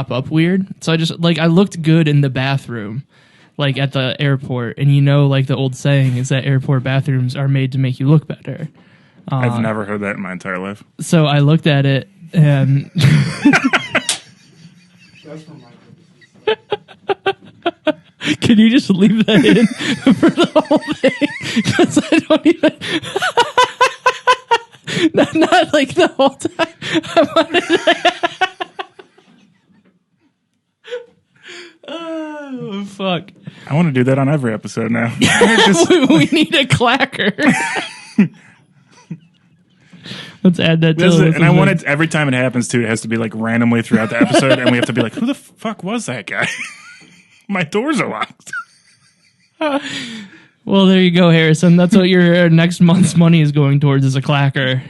pop up weird. So I just like I looked good in the bathroom, like at the airport, and like the old saying is that airport bathrooms are made to make you look better. I've never heard that in my entire life. So I looked at it and That's for my purposes. can you just leave that in for the whole thing? Because I don't even not like the whole time. I wanted oh fuck. I want to do that on every episode now. We need a clacker. Let's add that to This is the it. list And I of want things. it every time it happens too. It has to be like randomly throughout the episode, and we have to be like, "Who the fuck was that guy?" My doors are locked. Well, there you go, Harrison. That's what your next month's money is going towards is a clacker.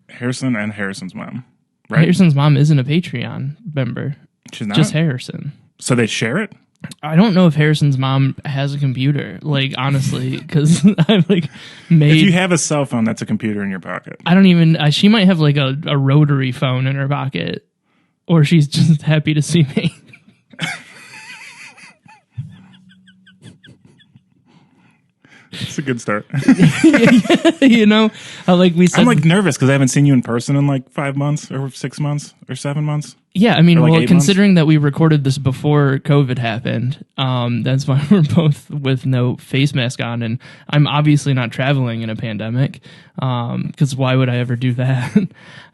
Harrison and Harrison's mom, right? Harrison's mom isn't a Patreon member. She's not. Just Harrison. So they share it. I don't know if Harrison's mom has a computer, like, honestly, because I've, like, made... If you have a cell phone, that's a computer in your pocket. I don't even... she might have, like, a rotary phone in her pocket. Or she's just happy to see me. It's a good start. Like we said... I'm like nervous because I haven't seen you in person in like 5 months or 6 months or 7 months. Yeah, I mean, Or like well, 8 considering that we recorded this before COVID happened, that's why we're both with no face mask on, and I'm obviously not traveling in a pandemic, because why would I ever do that?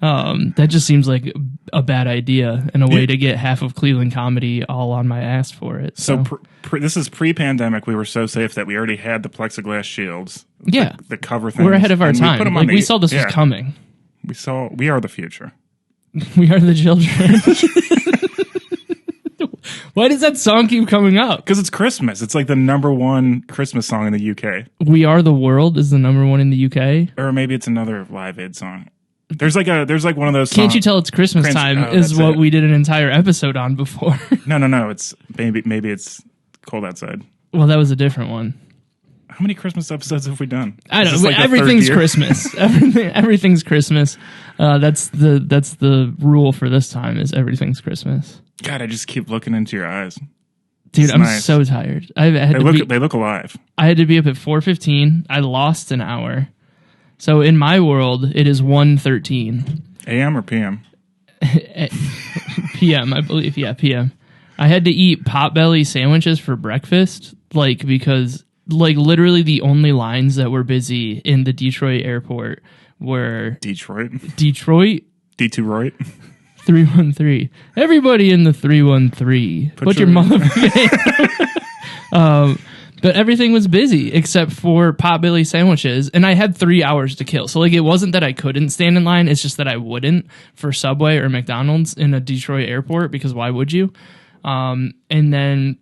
That just seems like a bad idea and a way to get half of Cleveland comedy all on my ass for it. So this is pre-pandemic. We were so safe that we already had the plexiglass shields. Yeah. The cover thing. We're ahead of our time. Like, we saw this was coming. We are the future. We are the children. Why does that song keep coming up? Because it's Christmas. It's like the #1 Christmas song in the UK. We Are the World is the #1 in the UK. Or maybe it's another Live Aid song. There's like one of those songs. Can't you tell it's Christmas time is that's what it. we did an entire episode on before. No. It's maybe it's cold outside. Well, that was a different one. How many Christmas episodes have we done? I Is don't this know. like the Everything's third year? Christmas. Everything's Christmas. That's the rule for this time is everything's Christmas. God, I just keep looking into your eyes. Dude, It's I'm nice. so tired. They look alive. I had to be up at 4:15. I lost an hour. So in my world, it is 1:13 AM or PM? p.m. I believe. Yeah, p.m. I had to eat Potbelly sandwiches for breakfast, because literally the only lines that were busy in the Detroit airport were Detroit. Detroit D2 313. Everybody in the 313. Put your motherfucking but everything was busy except for Potbelly sandwiches, and I had 3 hours to kill. So it wasn't that I couldn't stand in line, it's just that I wouldn't for Subway or McDonald's in a Detroit airport, because why would you? And then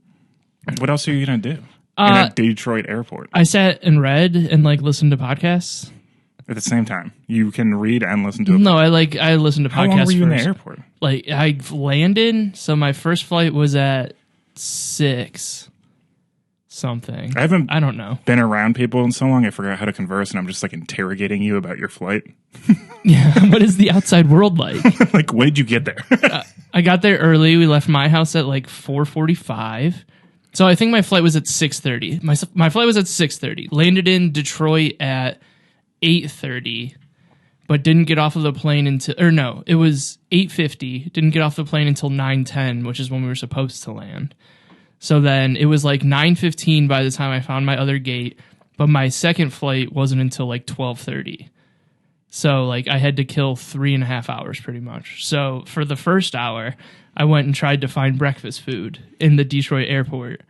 What else are you going to do in a Detroit airport? I sat and read and listened to podcasts. At the same time, you can read and listen to it. No, I listened to podcasts. How long were you first. in the airport? I landed, so my first flight was at 6 something. I haven't I don't know. been around people in so long, I forgot how to converse, and I'm just interrogating you about your flight. Yeah, what is the outside world like? When did you get there? I got there early. We left my house at 4:45. So I think my flight was at 6:30. My flight was at 6:30. Landed in Detroit at 8:30, but didn't get off of the plane until, it was 8:50. Didn't get off the plane until 9:10, which is when we were supposed to land. So then it was 9:15 by the time I found my other gate, but my second flight wasn't until 12:30. So I had to kill 3.5 hours pretty much. So for the first hour, I went and tried to find breakfast food in the Detroit airport.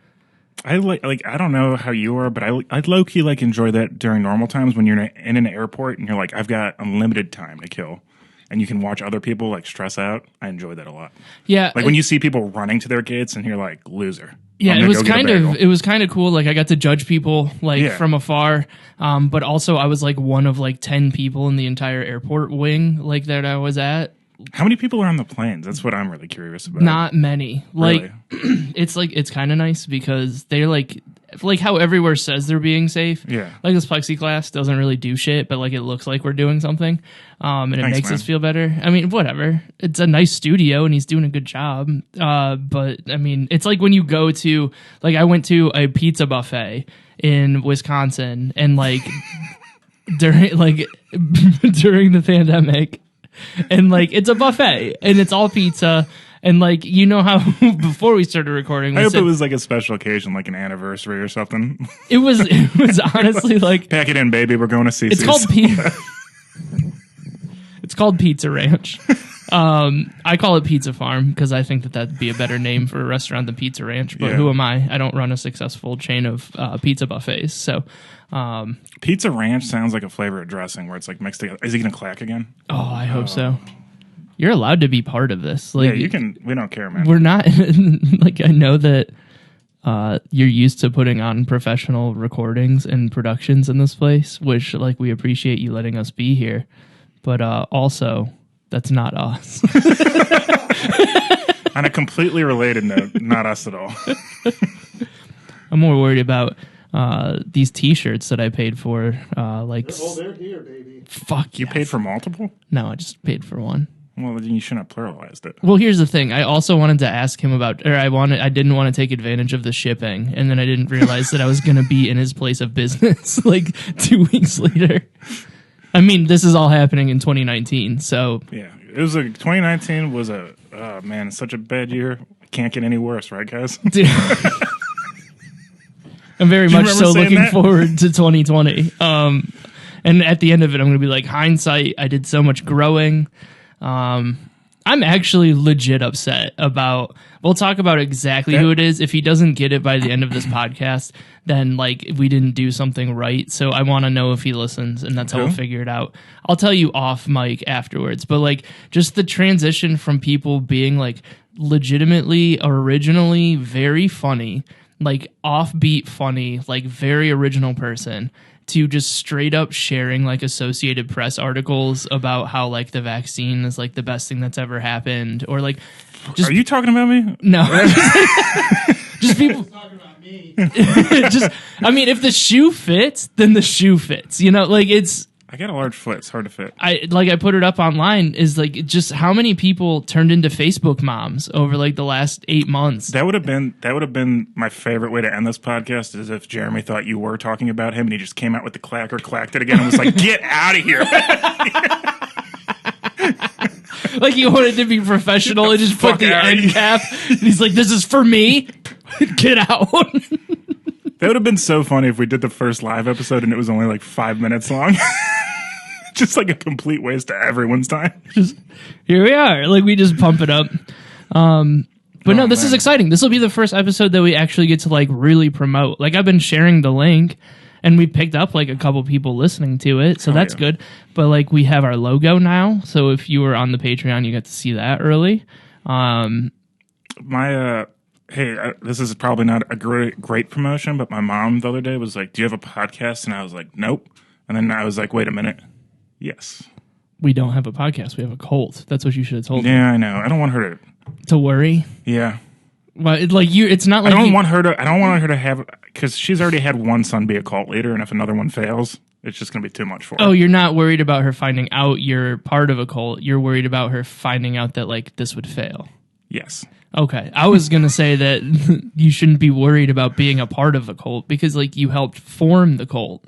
I I don't know how you are, but I low key enjoy that during normal times when you're in an airport and you're I've got unlimited time to kill, and you can watch other people stress out. I enjoy that a lot. Yeah, When you see people running to their gates and you're loser. Yeah, I'm it was gonna go get a bagel. it was kind of cool. I got to judge people Yeah. from afar, but also I was one of 10 people in the entire airport wing that I was at. How many people are on the planes? That's what I'm really curious about. Not many. Really? It's kind of nice because they're like how everywhere says they're being safe. Yeah. Like this plexiglass doesn't really do shit, but like it looks like we're doing something. And it Thanks, makes man. us feel better. I mean, whatever. It's a nice studio and he's doing a good job. But I mean, it's like when you go to, like, I went to a pizza buffet in Wisconsin and like during the pandemic, and like it's a buffet and it's all pizza. And like, you know how before we started recording, I we hope said, it was like a special occasion, like an anniversary or something. it was honestly like, Pack it in, baby. We're going to see. it's called Pizza Ranch. I call it Pizza Farm because I think that'd be a better name for a restaurant than Pizza Ranch. But Yeah. who am I? I don't run a successful chain of pizza buffets. So, Pizza Ranch sounds like a flavor of dressing where it's like mixed together. Is he going to clack again? I hope so. You're allowed to be part of this. Like, Yeah, you can. We don't care, man. we're not like, I know that you're used to putting on professional recordings and productions in this place, which like we appreciate you letting us be here, but also that's not us. On a completely related note, not us at all. I'm more worried about these T-shirts that I paid for. Like, Oh, they're here, baby. fuck You yes. paid for multiple? No, I just paid for one. Well, then you shouldn't have pluralized it. Well, here's the thing. I also wanted to ask him about, or I didn't want to take advantage of the shipping, and then I didn't realize that I was going to be in his place of business like 2 weeks later. I mean, this is all happening in 2019, so Yeah, it was 2019 was man, such a bad year. Can't get any worse, right, guys? dude, I'm very you much remember so saying looking that? forward to 2020. And at the end of it, I'm going to be like, hindsight, I did so much growing. I'm actually legit upset about, we'll talk about exactly who it is. If he doesn't get it by the end of this podcast, then like we didn't do something right. So I want to know if he listens, and that's how we'll Who? figure it out. I'll tell you off mic afterwards, but like just the transition from people being like legitimately originally very funny, like offbeat funny, like very original person, to just straight up sharing like Associated Press articles about how like the vaccine is like the best thing that's ever happened, or like just Are you talking about me? no, just people. Talking about me. Just, I mean, if the shoe fits, then the shoe fits. You know, like it's. I got a large foot. It's hard to fit. I put it up online is like just how many people turned into Facebook moms over like the last 8 months. That would have been my favorite way to end this podcast, is if Jeremy thought you were talking about him and he just came out with the clacker, clacked it again, and was like, "Get out of here!" Like he wanted to be professional and just put fuck the outta end here. cap. He's like, "This is for me. Get out." That would have been so funny if we did the first live episode and it was only like 5 minutes long. Just like a complete waste of everyone's time. Just here we are. Like we just pump it up. But no, this is man. exciting. This will be the first episode that we actually get to like really promote. Like I've been sharing the link and we picked up like a couple people listening to it. So that's yeah. good. But like we have our logo now. So if you were on the Patreon, you got to see that early. This is probably not a great promotion, but my mom the other day was like, "Do you have a podcast?" And I was like, "Nope." And then I was like, "Wait a minute. Yes." We don't have a podcast. We have a cult. That's what you should have told me. Yeah, I know. I don't want her to. To worry. Yeah. Well, it's not I like don't want her to have, because she's already had one son be a cult leader, and if another one fails, it's just going to be too much for her. Oh, you're not worried about her finding out you're part of a cult. You're worried about her finding out that like this would fail. Yes. Okay. I was going to say that you shouldn't be worried about being a part of a cult because like you helped form the cult.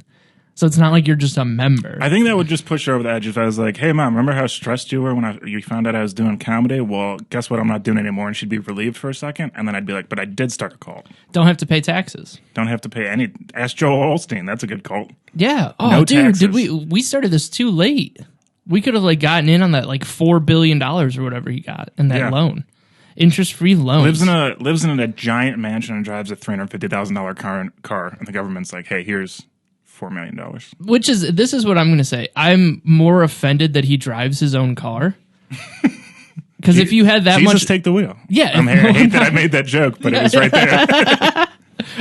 So it's not like you're just a member. I think that would just push her over the edge if I was like, "Hey, Mom, remember how stressed you were when you found out I was doing comedy? Well, guess what? I'm not doing it anymore." And she'd be relieved for a second. And then I'd be like, "But I did start a cult. Don't have to pay taxes. Don't have to pay any." Ask Joel Olstein. That's a good cult. Yeah. Oh, No dude, taxes. did we started this too late. We could have like gotten in on that like $4 billion or whatever he got in that Yeah. loan. Interest-free loans. Lives in a giant mansion and drives a $350,000 car. And the government's like, "Hey, here's $4 million." This is what I'm going to say. I'm more offended that he drives his own car. Because if you had that Jesus, much, take the wheel. Yeah. I hate that I made that joke, but it was right there. I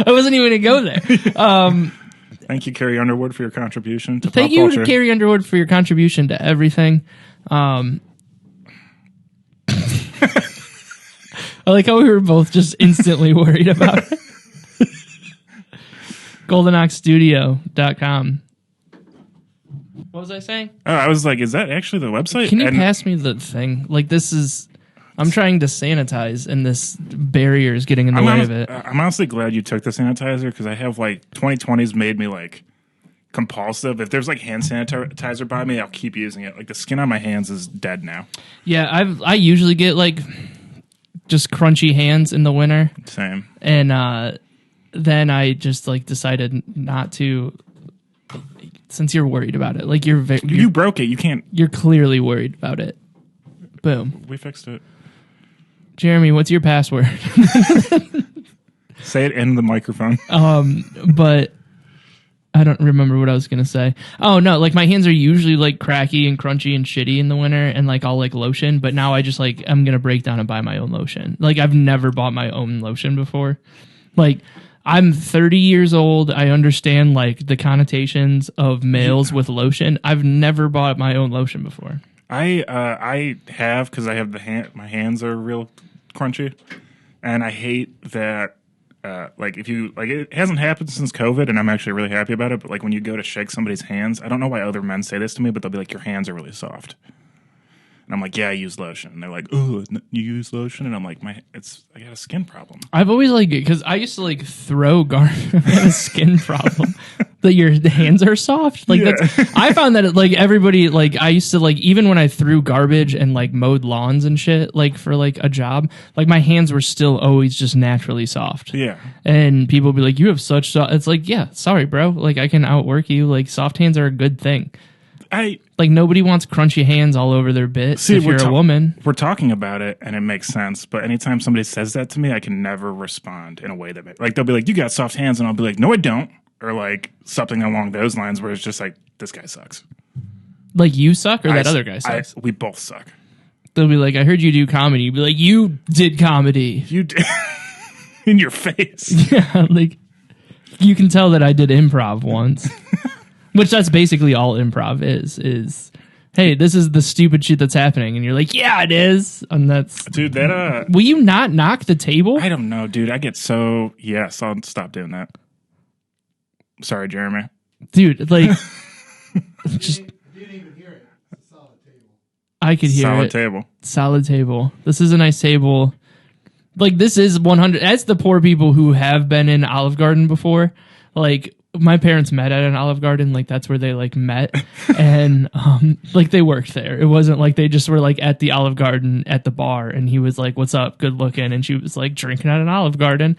wasn't even going to go there. Thank you, Carrie Underwood, for your contribution to Thank pop you culture. to Carrie Underwood for your contribution to everything. I like how we were both just instantly worried about it. GoldenOxStudio.com. What was I saying? Oh, I was like, is that actually the website? Can you And pass me the thing? Like, this is... I'm trying to sanitize, and this barrier is getting in the way of it. I'm honestly glad you took the sanitizer because I have like 2020's made me like compulsive. If there's like hand sanitizer by me, I'll keep using it. Like the skin on my hands is dead now. Yeah, I usually get like just crunchy hands in the winter, Same. and then I just like decided not to. Since you're worried about it, like You broke it. You can't. you're clearly worried about it. Boom, We fixed it. Jeremy, what's your password? Say it in the microphone. But I don't remember what I was gonna say. Oh no, like my hands are usually like cracky and crunchy and shitty in the winter, and like I'll like lotion. But now I just like I'm gonna break down and buy my own lotion. Like I've never bought my own lotion before. Like I'm 30 years old. I understand like the connotations of males with lotion. I've never bought my own lotion before. I have because I have my hands are real crunchy, and I hate that. Like if you like, it hasn't happened since COVID, and I'm actually really happy about it. But like when you go to shake somebody's hands, I don't know why other men say this to me, but they'll be like, "Your hands are really soft," and I'm like, "Yeah, I use lotion." And they're like, "Oh, you use lotion?" And I'm like, I got a skin problem. I've always like it because I used to like throw garbage. I had a skin problem. That your hands are soft. Like Yeah. I found that like everybody like I used to like even when I threw garbage and like mowed lawns and shit like for like a job, like my hands were still always just naturally soft. Yeah. And people would be like, "You have such soft." It's like, yeah, sorry, bro. Like I can outwork you. Like soft hands are a good thing. Like nobody wants crunchy hands all over their bit. See, if you're a woman. We're talking about it, and it makes sense. But anytime somebody says that to me, I can never respond in a way that like they'll be like, "You got soft hands," and I'll be like, "No, I don't," or like something along those lines, where it's just like, "This guy sucks." Like you suck or that other guy sucks. We both suck. They'll be like, "I heard you do comedy." You'd be like, "You did comedy." You did in your face. Yeah, like you can tell that I did improv once. Which that's basically all improv is hey, this is the stupid shit that's happening, and you're like, yeah, it is. And that's Dude, that will you not knock the table? I don't know, dude. I get so yes, I'll stop doing that. Sorry, Jeremy. Dude, like just You didn't even hear it. It's a solid table. I could hear Solid it. table. Solid table. This is a nice table. Like this is 100. That's the poor people who have been in Olive Garden before. Like my parents met at an Olive Garden. Like that's where they like met, and like they worked there. It wasn't like they just were like at the Olive Garden at the bar, and he was like, "What's up? Good looking," and she was like drinking at an Olive Garden.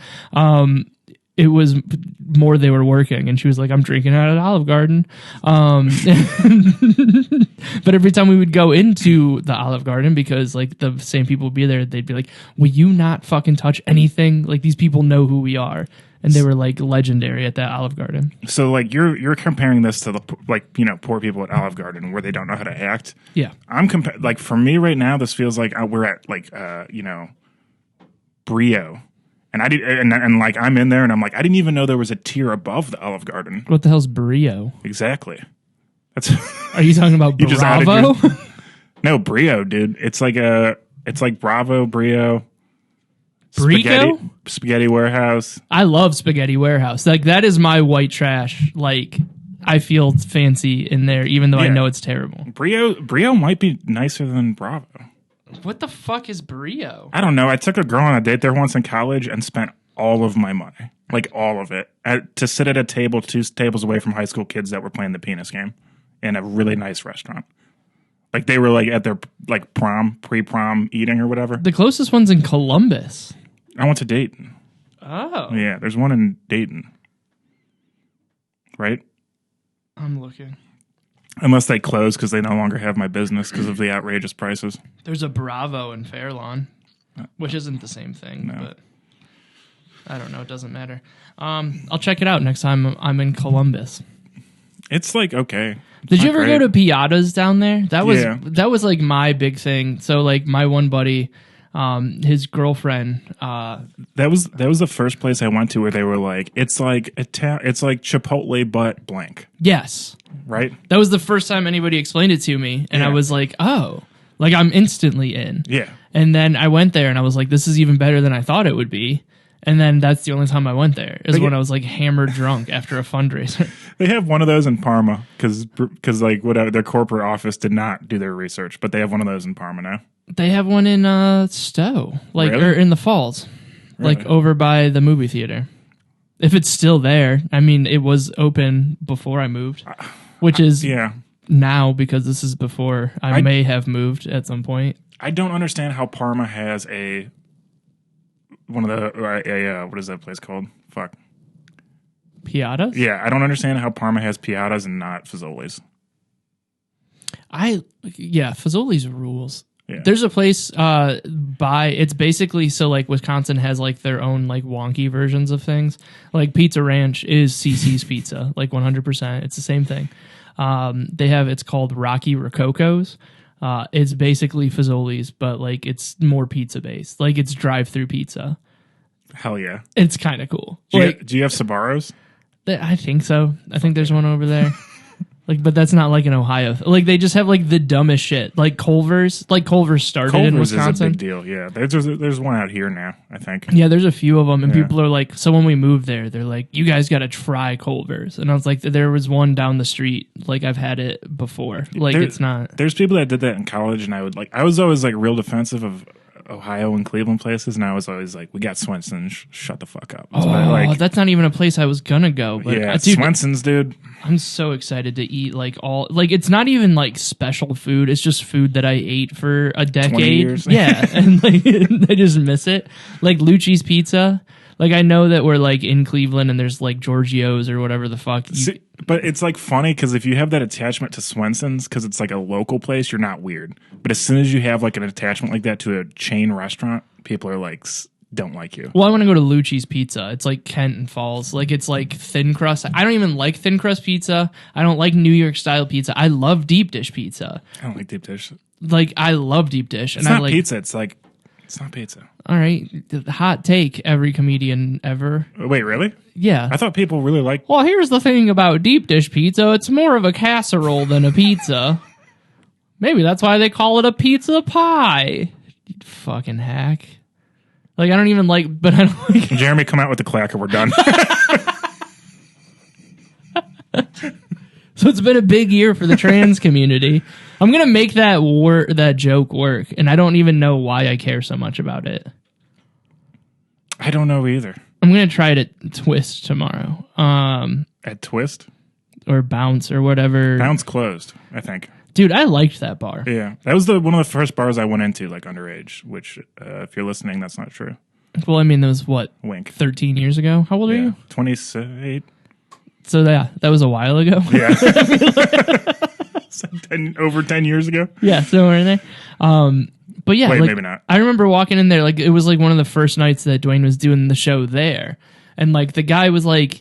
It was more they were working, and she was like, "I'm drinking at an Olive Garden." But every time we would go into the Olive Garden, because like the same people would be there, they'd be like, "Will you not fucking touch anything? Like these people know who we are." And they were like legendary at that Olive Garden. So like you're comparing this to the poor people at Olive Garden where they don't know how to act. Yeah. I'm like for me right now this feels like we're at like Brio. And I did and like I'm in there and I'm like I didn't even know there was a tier above the Olive Garden. What the hell's Brio? Exactly. That's Are you talking about You just added Bravo? No, Brio, dude. It's like Bravo, Brio. Brico? Spaghetti Warehouse. I love Spaghetti Warehouse. Like that is my white trash. Like I feel fancy in there, even though I Yeah. know it's terrible. Brio might be nicer than Bravo. What the fuck is Brio? I don't know. I took a girl on a date there once in college and spent all of my money, like all of it, to sit at a table 2 tables away from high school kids that were playing the penis game in a really nice restaurant. Like they were like at their like pre-prom eating or whatever. The closest one's in Columbus. I went to Dayton. Oh. Yeah, there's one in Dayton. Right? I'm looking. Unless they close because they no longer have my business because of the outrageous prices. There's a Bravo in Fairlawn, which isn't the same thing, but I don't know. It doesn't matter. I'll check it out next time I'm in Columbus. It's like okay. Did you Not ever great. go to Piatas down there? That was Yeah. that was like my big thing. So like my one buddy, his girlfriend, That was the first place I went to where they were like, it's like it's like Chipotle but blank, yes, right? that was the first time anybody explained it to me, and I Yeah. was like, oh, like I'm instantly in. Yeah. And then I went there and I was like, this is even better than I thought it would be. And then that's the only time I went there is They when get- I was like hammered drunk after a fundraiser. They have one of those in Parma because like whatever their corporate office did not do their research, but they have one of those in Parma now. They have one in Stowe, like Really? or in the Falls, like Really? over by the movie theater. If it's still there, I mean, it was open before I moved, which is Yeah, now because this is before I I- may have moved at some point. I don't understand how Parma has one of the what is that place called? Fuck. Piatas? Yeah, I don't understand how Parma has Piatas and not Fazoli's. Fazoli's rules. Yeah. There's a place it's basically so like Wisconsin has like their own like wonky versions of things. Like Pizza Ranch is CC's Pizza, like 100%. It's the same thing. It's called Rocky Rococo's. It's basically Fazoli's, but like it's more pizza based. Like it's drive-through pizza. Hell yeah. It's kind of cool. Do you have Sbarro's? I think so. I think there's one over there. Like, but that's not like an Ohio. Like, they just have like the dumbest shit. Like Culver's. Like Culver's started in Culver's is a Wisconsin. big deal. Yeah, there's one out here now. I think. Yeah, there's a few of them, and Yeah. people are like, so when we moved there, they're like, you guys got to try Culver's. And I was like, there was one down the street. Like, I've had it before. Like, There- it's not. There's people that did that in college, and I was always like real defensive of Ohio and Cleveland places, and I was always like, we got Swenson's, shut the fuck up. Oh, But, like, that's not even a place I was gonna go. But yeah, dude, Swenson's, dude. I'm so excited to eat like all like it's not even like special food. It's just food that I ate for a decade. years. Yeah, and like I just miss it. Like Lucci's Pizza. Like I know that we're like in Cleveland and there's like Giorgio's or whatever the fuck. See, but it's like funny because if you have that attachment to Swenson's because it's like a local place, you're not weird. But as soon as you have like an attachment like that to a chain restaurant, people are like don't like you. Well, I want to go to Lucci's Pizza. It's like Kent and Falls. Like it's like thin crust. I don't even like thin crust pizza. I don't like New York style pizza. I love deep dish pizza. I don't like deep dish. Like I love deep dish. It's And I not like pizza. It's not pizza. all right, the hot take every comedian ever. Wait, really? Yeah. I thought people really like. Well, here's the thing about deep dish pizza. It's more of a casserole than a pizza. Maybe that's why they call it a pizza pie. You fucking hack. Like, I don't even like, but I don't like. Jeremy, come out with the clacker. We're done. So it's been a big year for the trans community. I'm going to make that joke work, and I don't even know why I care so much about it. I don't know either. I'm going to try it at Twist tomorrow. At Twist, Or Bounce or whatever. Bounce closed. I think. Dude, I liked that bar. Yeah, that was one of the first bars I went into, like underage. Which, if you're listening, that's not true. Well, I mean, that was what, Wink. 13 years ago? How old are Yeah, you? 28. So yeah, that was a while ago. Yeah, over 10 years ago. Yeah, somewhere in there. But yeah, Wait, like, maybe not. I remember walking in there, like it was like one of the first nights that Dwayne was doing the show there, and like the guy was like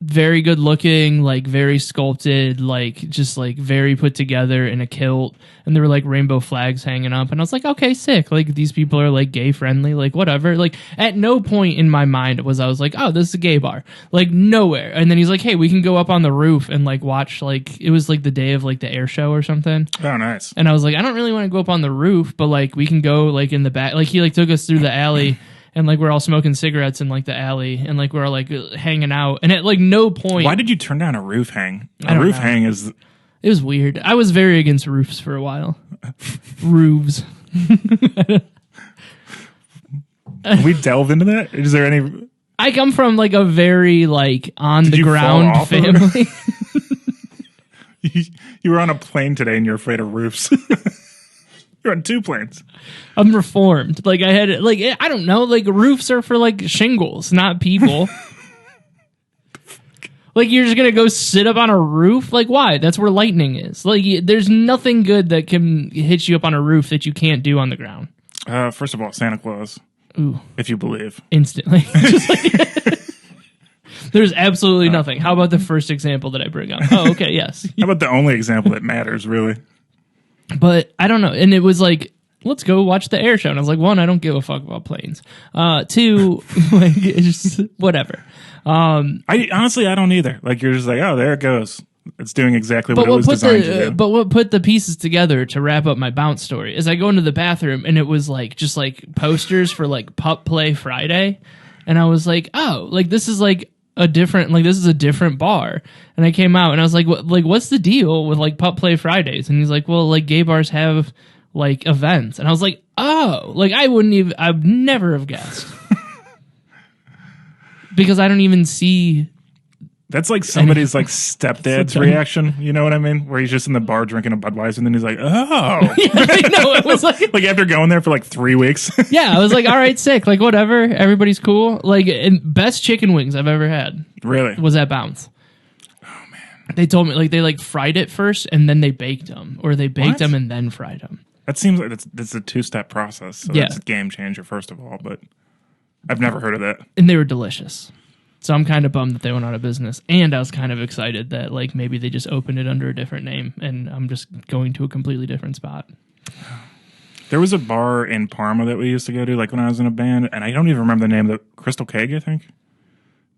very good looking, like very sculpted, like just like very put together in a kilt, and there were like rainbow flags hanging up, and I was like, okay, sick. Like these people are like gay friendly, like whatever. Like at no point in my mind was I was like, oh, this is a gay bar, like nowhere. And then he's like, hey, we can go up on the roof and like watch, like it was like the day of like the air show or something. Oh, nice. And I was like, I don't really want to go up on the roof, but like we can go like in the back. Like he like took us through the alley, and like we're all smoking cigarettes in like the alley, and like we're all like hanging out. And at like no point, Why did you turn down a roof hang? I A don't roof know. hang is. it was weird. I was very against roofs for a while. Roofs. Can we delve into that? Is there any? I come from like a very like on Did the you fall ground off of it? family. You were on a plane today and you're afraid of roofs. You're on two planes. I'm reformed. Like I had like I don't know. Like roofs are for like shingles, not people. Like you're just gonna go sit up on a roof? Like why? That's where lightning is. Like there's nothing good that can hit you up on a roof that you can't do on the ground. First of all, Santa Claus, Ooh, if you believe. instantly. Just like- there's absolutely nothing. How about the first example that I bring up? Oh, okay, yes. How about the only example that matters, really? But I don't know. And it was like, let's go watch the air show. And I was like, one, I don't give a fuck about planes. Two, like it's just whatever. I honestly, I don't either. Like you're just like, oh, there it goes. It's doing exactly what But it was what put designed to the do. but what put the pieces together to wrap up my bounce story is I go into the bathroom and it was like just like posters for like Pup Play Friday, And I was like, oh, like this is like a different, like this is a different bar. And I came out and I was like, what's the deal with like Pup Play Fridays? And he's like, well, like gay bars have like events. And I was like, oh, like I'd never have guessed. Because I don't even see. That's like somebody's like stepdad's reaction. You know what I mean? Where he's just in the bar drinking a Budweiser, and then he's like, "Oh, Yeah, I know. It was like, like after going there for like 3 weeks." yeah, I was like, all right, sick, like whatever, everybody's cool. Like, and best chicken wings I've ever had Really? was at Bounce. Oh man, They told me like they like fried it first and then they baked them, or they baked What? them and then fried them. that seems like that's a 2-step process. So Yeah. that's a game changer, first of all. But I've never heard of that. And they were delicious. So I'm kind of bummed that they went out of business. And I was kind of excited that like maybe they just opened it under a different name and I'm just going to a completely different spot. There was a bar in Parma that we used to go to, like when I was in a band, and I don't even remember the name of the Crystal Keg, I think.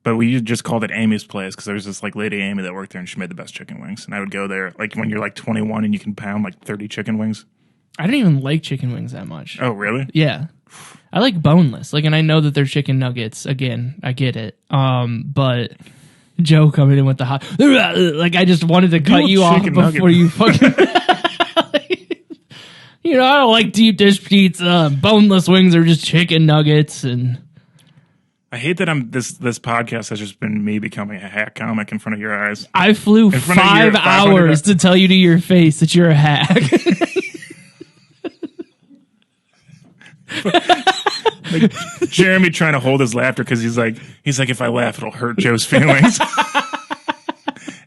But we just called it Amy's Place because there was this like lady Amy that worked there and she made the best chicken wings. And I would go there like when you're like 21 and you can pound like 30 chicken wings. I don't even like chicken wings that much. Oh, really? Yeah. I like boneless. Like, and I know that they're chicken nuggets. Again, I get it. But Joe coming in with the hot, like I just wanted to cut you off chicken before nugget. you fucking. You know, I don't like deep dish pizza. Boneless wings are just chicken nuggets, and I hate that this podcast has just been me becoming a hack comic in front of your eyes. I flew front of your 5 500 hours to tell you to your face that you're a hack. Like Jeremy trying to hold his laughter because he's like if I laugh it'll hurt Joe's feelings.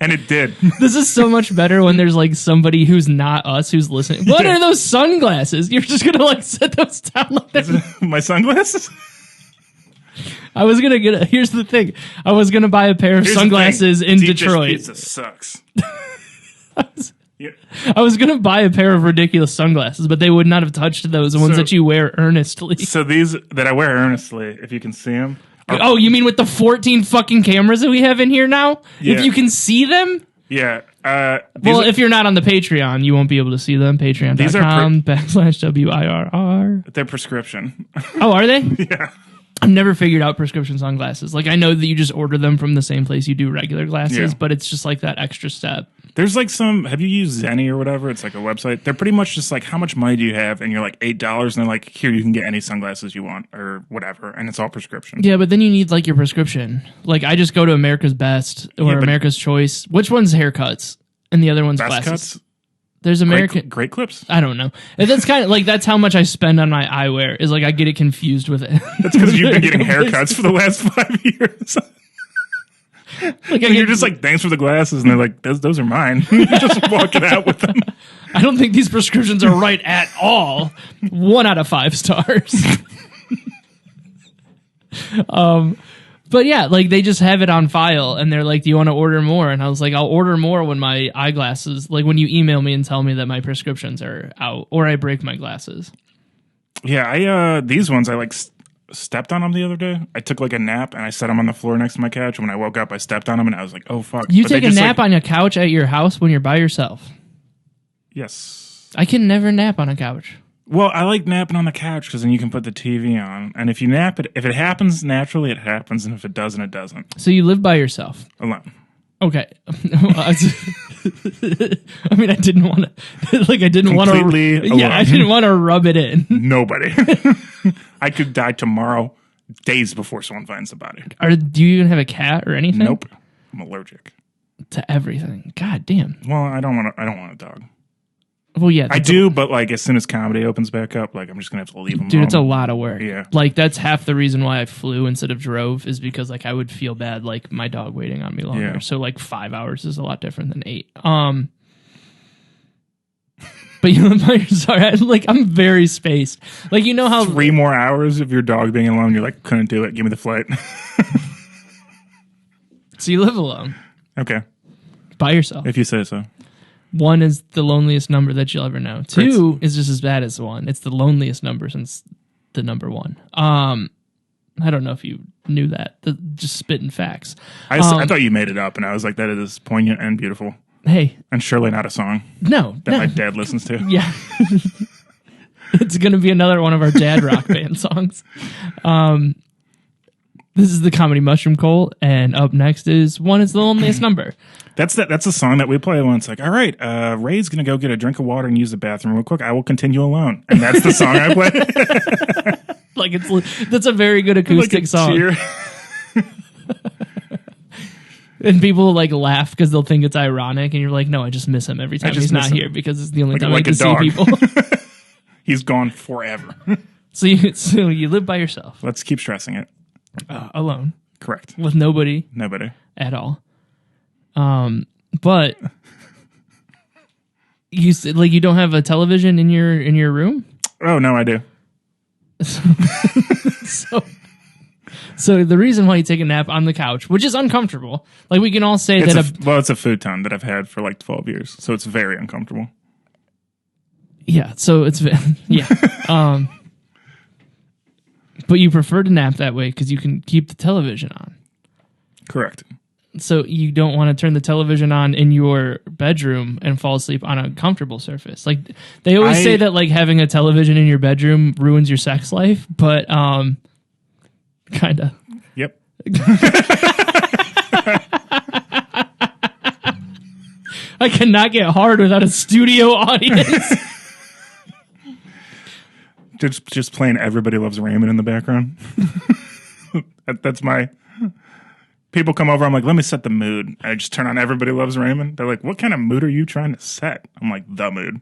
And it did. This is so much better when there's like somebody who's not us who's listening. What are those sunglasses? You're just gonna like set those down like that. My sunglasses? I was gonna here's the thing. I was gonna buy a pair of Here's the sunglasses thing. in Deep dish Detroit. Pizza sucks. Yeah. I was gonna buy a pair of ridiculous sunglasses, but they would not have touched those ones So- that you wear earnestly. So these that I wear earnestly, if you can see them. Oh, you mean with the 14 fucking cameras that we have in here now? Yeah. If you can see them? Yeah. Well, if you're not on the Patreon, you won't be able to see them. These are Patreon.com/WIRR. they're prescription. Oh, are they? Yeah. I've never figured out prescription sunglasses. Like, I know that you just order them from the same place you do regular glasses, Yeah. but it's just like that extra step. There's like have you used Zenny or whatever? It's like a website. They're pretty much just like, how much money do you have? And you're like $8, and they're like, here, you can get any sunglasses you want or whatever. And it's all prescription. Yeah, but then you need like your prescription. Like, I just go to America's Best or Yeah, but- America's Choice. Which one's haircuts? And the other one's Best glasses. cuts, There's American. great clips. I don't know. And that's kind of like that's how much I spend on my eyewear. Is like I get it confused with it. That's because you've been getting haircuts for the last 5 years. Like And you're just like, thanks for the glasses. And they're like, those are mine. You're just walking out with them. I don't think these prescriptions are right at all. 1 out of 5 stars. But yeah, like they just have it on file and they're like, do you want to order more? And I was like, I'll order more when my eyeglasses, like when you email me and tell me that my prescriptions are out or I break my glasses. Yeah, these ones I like stepped on them the other day. I took like a nap and I set them on the floor next to my couch. And when I woke up, I stepped on them and I was like, oh fuck. You But they take a just, nap like- on a couch at your house when you're by yourself. Yes. I can never nap on a couch. Well, I like napping on the couch because then you can put the TV on. And if you nap it, if it happens naturally, it happens. And if it doesn't, it doesn't. So you live by yourself. Alone. Okay. I mean, I didn't want to, like, I didn't want to, Completely yeah, I alone. didn't want to rub it in. Nobody. I could die tomorrow, days before someone finds the body. Do you even have a cat or anything? Nope. I'm allergic. To everything. God damn. Well, I don't want a dog. Well, yeah. I do, but like as soon as comedy opens back up, like I'm just gonna have to leave them. Dude, it's a lot of work. Yeah. Like, that's half the reason why I flew instead of drove is because, like, I would feel bad, like, my dog waiting on me longer. Yeah. So, like, 5 hours is a lot different than 8. But you know, sorry, I'm very spaced. Like, you know how 3 more hours of your dog being alone. You're like, couldn't do it. Give me the flight. so you live alone Okay, by yourself. if you say so. 1 is the loneliest number that you'll ever know. 2 is just as bad as 1. It's the loneliest number since the number 1. I don't know if you knew that. Just spitting facts. I thought you made it up, and I was like, that is poignant and beautiful, Hey, and surely not a song no, that no. my dad listens to. Yeah. It's going to be another one of our dad rock band songs. This is the Comedy Mushroom Cult, and up next is One is the Loneliest Number. That's a song that we play when it's like, all right, Ray's going to go get a drink of water and use the bathroom real quick. I will continue alone. And that's the song I play. Like that's a very good acoustic song. Cheer. And people like laugh because they'll think it's ironic, and you're like, no, I just miss him every time he's not here because it's the only time I can see people. He's gone forever. So you live by yourself, Let's keep stressing it. alone, Correct. with nobody Nobody. at all. But you said like you don't have a television in your room. Oh, no, I do. So the reason why you take a nap on the couch, which is uncomfortable, like we can all say It's that. it's a futon that I've had for like 12 years. So it's very uncomfortable. Yeah. So it's yeah. But you prefer to nap that way because you can keep the television on. Correct. So you don't want to turn the television on in your bedroom and fall asleep on a comfortable surface. Like they always say that like having a television in your bedroom ruins your sex life, but kind of. Yep. I cannot get hard without a studio audience. Just playing Everybody Loves Raymond in the background. That's my... People come over, I'm like, let me set the mood. I just turn on Everybody Loves Raymond. They're like, what kind of mood are you trying to set? I'm like, the mood.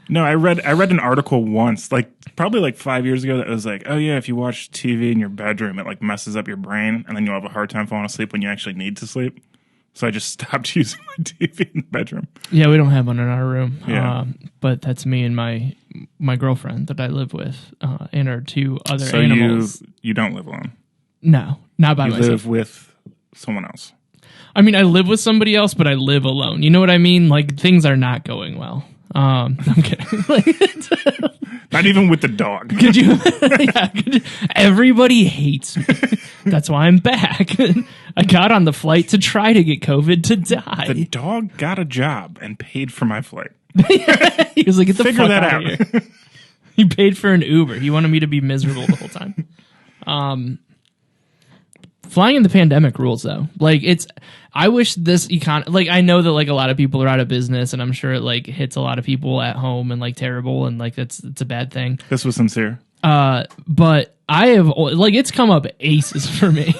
No, I read an article once, like probably like 5 years ago, that was like, oh yeah, if you watch TV in your bedroom, it like messes up your brain, and then you'll have a hard time falling asleep when you actually need to sleep. So I just stopped using my TV in the bedroom. Yeah, we don't have one in our room. Yeah. But that's me and my girlfriend that I live with, and our two other So animals. you don't live alone. No, not by You myself. live with someone else. I mean, I live with somebody else, but I live alone. You know what I mean? Like things are not going well. I'm kidding. Not even with the dog. Could you? Everybody hates me. That's why I'm back. I got on the flight to try to get COVID to die. The dog got a job and paid for my flight. He was like, "Get the Figure fuck that out of here." He paid for an Uber. He wanted me to be miserable the whole time. Flying in the pandemic rules though. Like I wish this like I know that like a lot of people are out of business, and I'm sure it like hits a lot of people at home and like terrible, and like it's a bad thing. This was sincere. But I have like it's come up aces for me.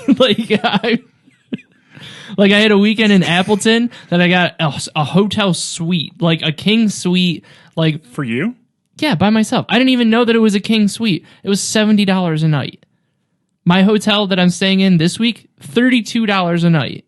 I had a weekend in Appleton that I got a hotel suite, like a king suite, like For you? yeah, by myself. I didn't even know that it was a king suite. It was $70 a night. My hotel that I'm staying in this week, $32 a night.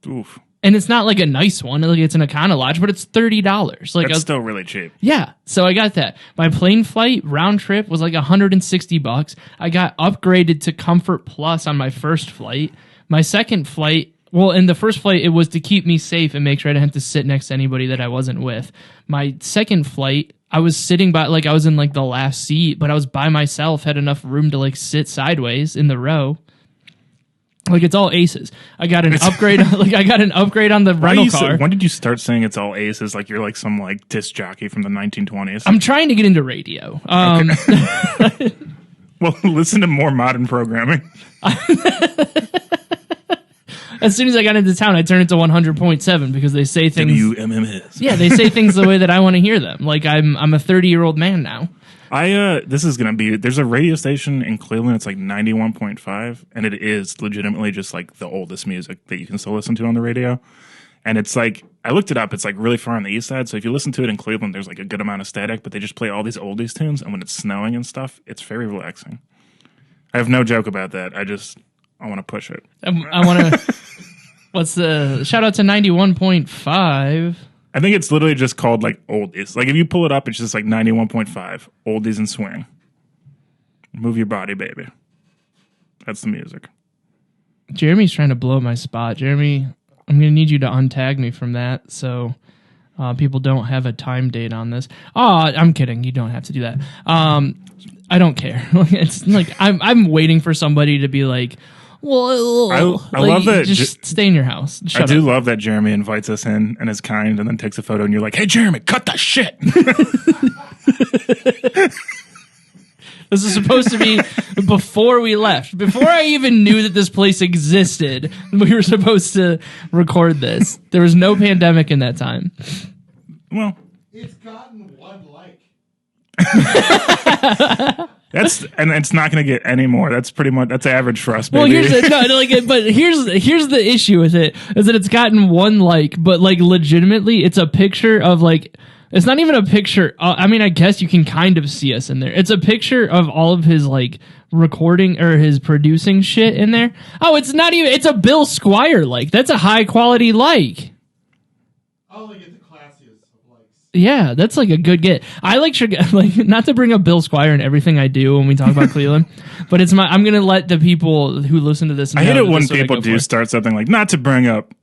Oof. And it's not like a nice one, like it's an Econo Lodge, but it's $30. Like That's still really cheap. yeah, so I got that. My plane flight round trip was like $160. I got upgraded to Comfort Plus on my first flight. My second flight, well, in the first flight, it was to keep me safe and make sure I didn't have to sit next to anybody that I wasn't with. My second flight, I was sitting by, like I was in like the last seat, but I was by myself, had enough room to like sit sideways in the row. Like it's all aces. I got an upgrade. Like I got an upgrade on the rental car. When did you start saying it's all aces? Like you're like some like disc jockey from the 1920s. I'm trying to get into radio. Well, listen to more modern programming. As soon as I got into town, I turned it to 100.7 because they say things. WMMS. Yeah, they say things the way that I want to hear them. Like I'm a 30-year-old man now. This is gonna be. There's a radio station in Cleveland. It's like 91.5, and it is legitimately just like the oldest music that you can still listen to on the radio. And it's like I looked it up. It's like really far on the east side. So if you listen to it in Cleveland, there's like a good amount of static. But they just play all these oldies tunes, and when it's snowing and stuff, it's very relaxing. I have no joke about that. I want to push it. I want to. What's the shout out to 91.5? I think it's literally just called like oldies. Like if you pull it up, it's just like 91.5 oldies and swing. Move your body, baby. That's the music. Jeremy's trying to blow my spot. Jeremy, I'm going to need you to untag me from that so people don't have a time date on this. Oh, I'm kidding. You don't have to do that. I don't care. It's like I'm waiting for somebody to be like, well, I like, love that. Just stay in your house. Shut I do up. love that Jeremy invites us in and is kind and then takes a photo and you're like, hey, Jeremy, cut the shit. This is supposed to be before we left. Before I even knew that this place existed, we were supposed to record this. There was no pandemic in that time. Well, It's gotten one like. and it's not going to get any more. That's average for us, Well, baby. here's the issue with it is that it's gotten one like, but like legitimately, it's a picture of like. It's not even a picture. I mean, I guess you can kind of see us in there. It's a picture of all of his like recording or his producing shit in there. Oh, it's not even. It's a Bill Squire like. That's a high quality like. I only get the classiest of likes. Yeah, that's like a good get. I like not to bring up Bill Squire and everything I do when we talk about Cleveland, but I'm gonna let the people who listen to this. I hate know it that when this is what I people go do for. start something like not to bring up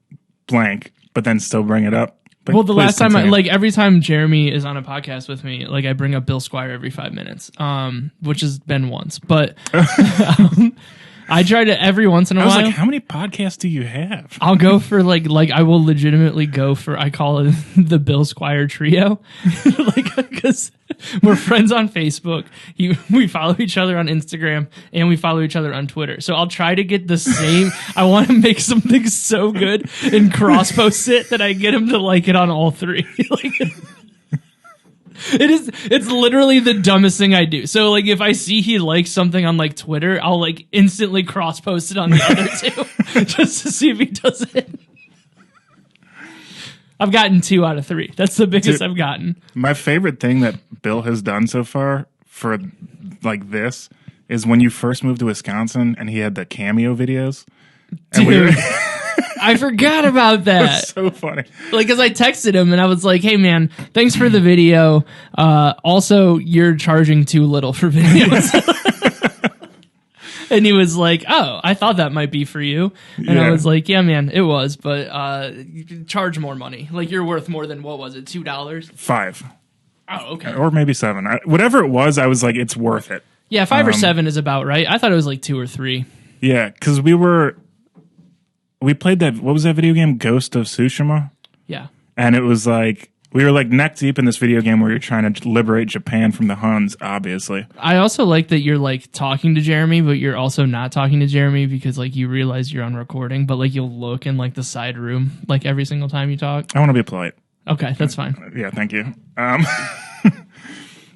blank, but then still bring it up. But Well, the please last time, continue. every time Jeremy is on a podcast with me, like I bring up Bill Squire every 5 minutes, which has been once. But I try to every once in a I was while. like, how many podcasts do you have? I'll go for like I will legitimately go for I call it the Bill Squire trio, because we're friends on Facebook. We follow each other on Instagram and we follow each other on Twitter. So I'll try to get the same. I want to make something so good and cross post it that I get him to like it on all three. It's literally the dumbest thing I do. So like if I see he likes something on like Twitter, I'll like instantly cross post it on the other two just to see if he does it. I've gotten 2 out of 3. That's the biggest Dude. I've gotten. My favorite thing that Bill has done so far for like this is when you first moved to Wisconsin and he had the cameo videos. And we were Dude, I forgot about that. so funny. Like, cause I texted him and I was like, "Hey man, thanks for the video. Also, you're charging too little for videos." And he was like, "Oh, I thought that might be for you." And I Yeah. was like, "Yeah, man, it was, but you can charge more money. Like, you're worth more than what was it, $2?" 5 Oh, okay. or maybe 7. Whatever it was, I was like, it's worth it. Yeah, 5 or 7 is about right. I thought it was like 2 or 3. Yeah, because we played that. What was that video game? Ghost of Tsushima. Yeah. And it was like we were like neck deep in this video game where you're trying to liberate Japan from the Huns. Obviously, I also like that you're like talking to Jeremy, but you're also not talking to Jeremy because like you realize you're on recording, but like you'll look in like the side room like every single time you talk. I want to be polite. Okay, that's fine. Yeah, thank you.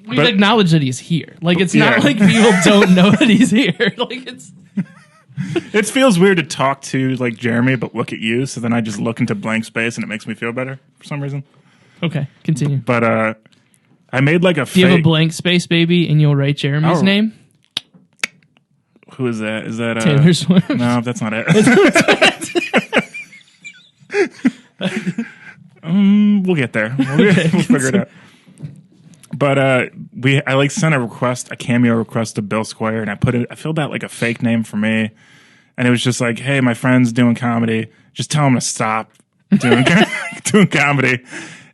We But- acknowledge that he's here. Like it's not Yeah. like people don't know that he's here. Like it's It feels weird to talk to like Jeremy, but look at you. So then I just look into blank space, and it makes me feel better for some reason. okay. Continue. But I made like a Do you have a fake. blank space, baby, and you'll write Jeremy's Oh. name? Who is that? Is that Taylor Swift. No, that's not it. We'll get there. We'll figure it out. But I like sent a cameo request to Bill Squire, and I filled out like a fake name for me, and it was just like, hey, my friend's doing comedy. Just tell him to stop doing doing comedy,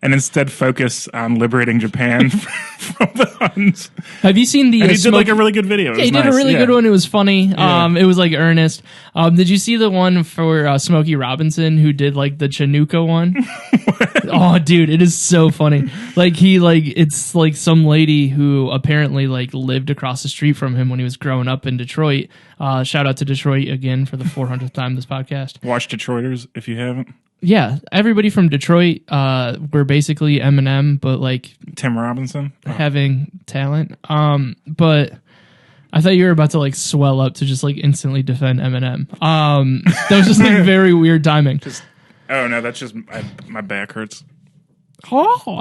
and instead focus on liberating Japan from the Huns. Have you seen the? And he did like Smokey- a really good video. It Yeah, he was did a nice. really Yeah. good one. It was funny. Yeah. It was like earnest. Did you see the one for Smokey Robinson who did like the Chinooka one? Oh, dude, it is so funny. Like it's like some lady who apparently like lived across the street from him when he was growing up in Detroit. Shout out to Detroit again for the 400th time this podcast. Watch Detroiters if you haven't. Yeah, everybody from Detroit, we're basically Eminem, but like Tim Robinson. having talent. But I thought you were about to like swell up to just like instantly defend Eminem. That was just like very weird timing. Oh no, that's just my back hurts. Oh.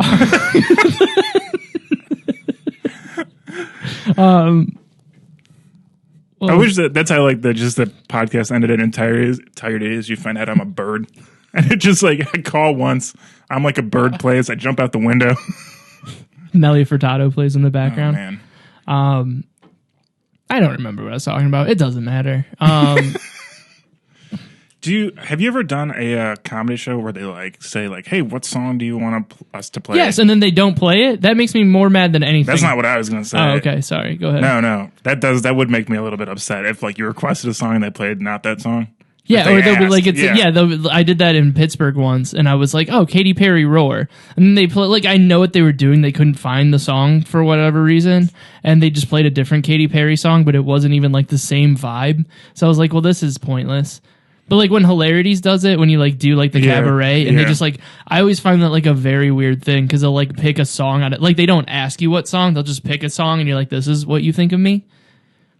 I wish that's how like the podcast ended. An entirety is you find out I'm a bird, and it just like I call once. I'm like a bird plays. I jump out the window. Nelly Furtado plays in the Oh background. man, I don't remember what I was talking about. It doesn't matter. have you ever done a comedy show where they like say like, hey, what song do you want us to play? Yes, and then they don't play it. That makes me more mad than anything. That's not what I was gonna say. Oh, okay. Sorry. Go ahead. No, that would make me a little bit upset if like you requested a song and they played not that song. Yeah, they or they'll be asked, like, it's I did that in Pittsburgh once, and I was like, oh, Katy Perry Roar. And then they play, like, I know what they were doing. They couldn't find the song for whatever reason, and they just played a different Katy Perry song, but it wasn't even like the same vibe. So I was like, well, this is pointless. But like when Hilarities does it, when you like do like the cabaret, and they just like, I always find that like a very weird thing because they'll like pick a song on it. Like they don't ask you what song, they'll just pick a song, and you're like, this is what you think of me.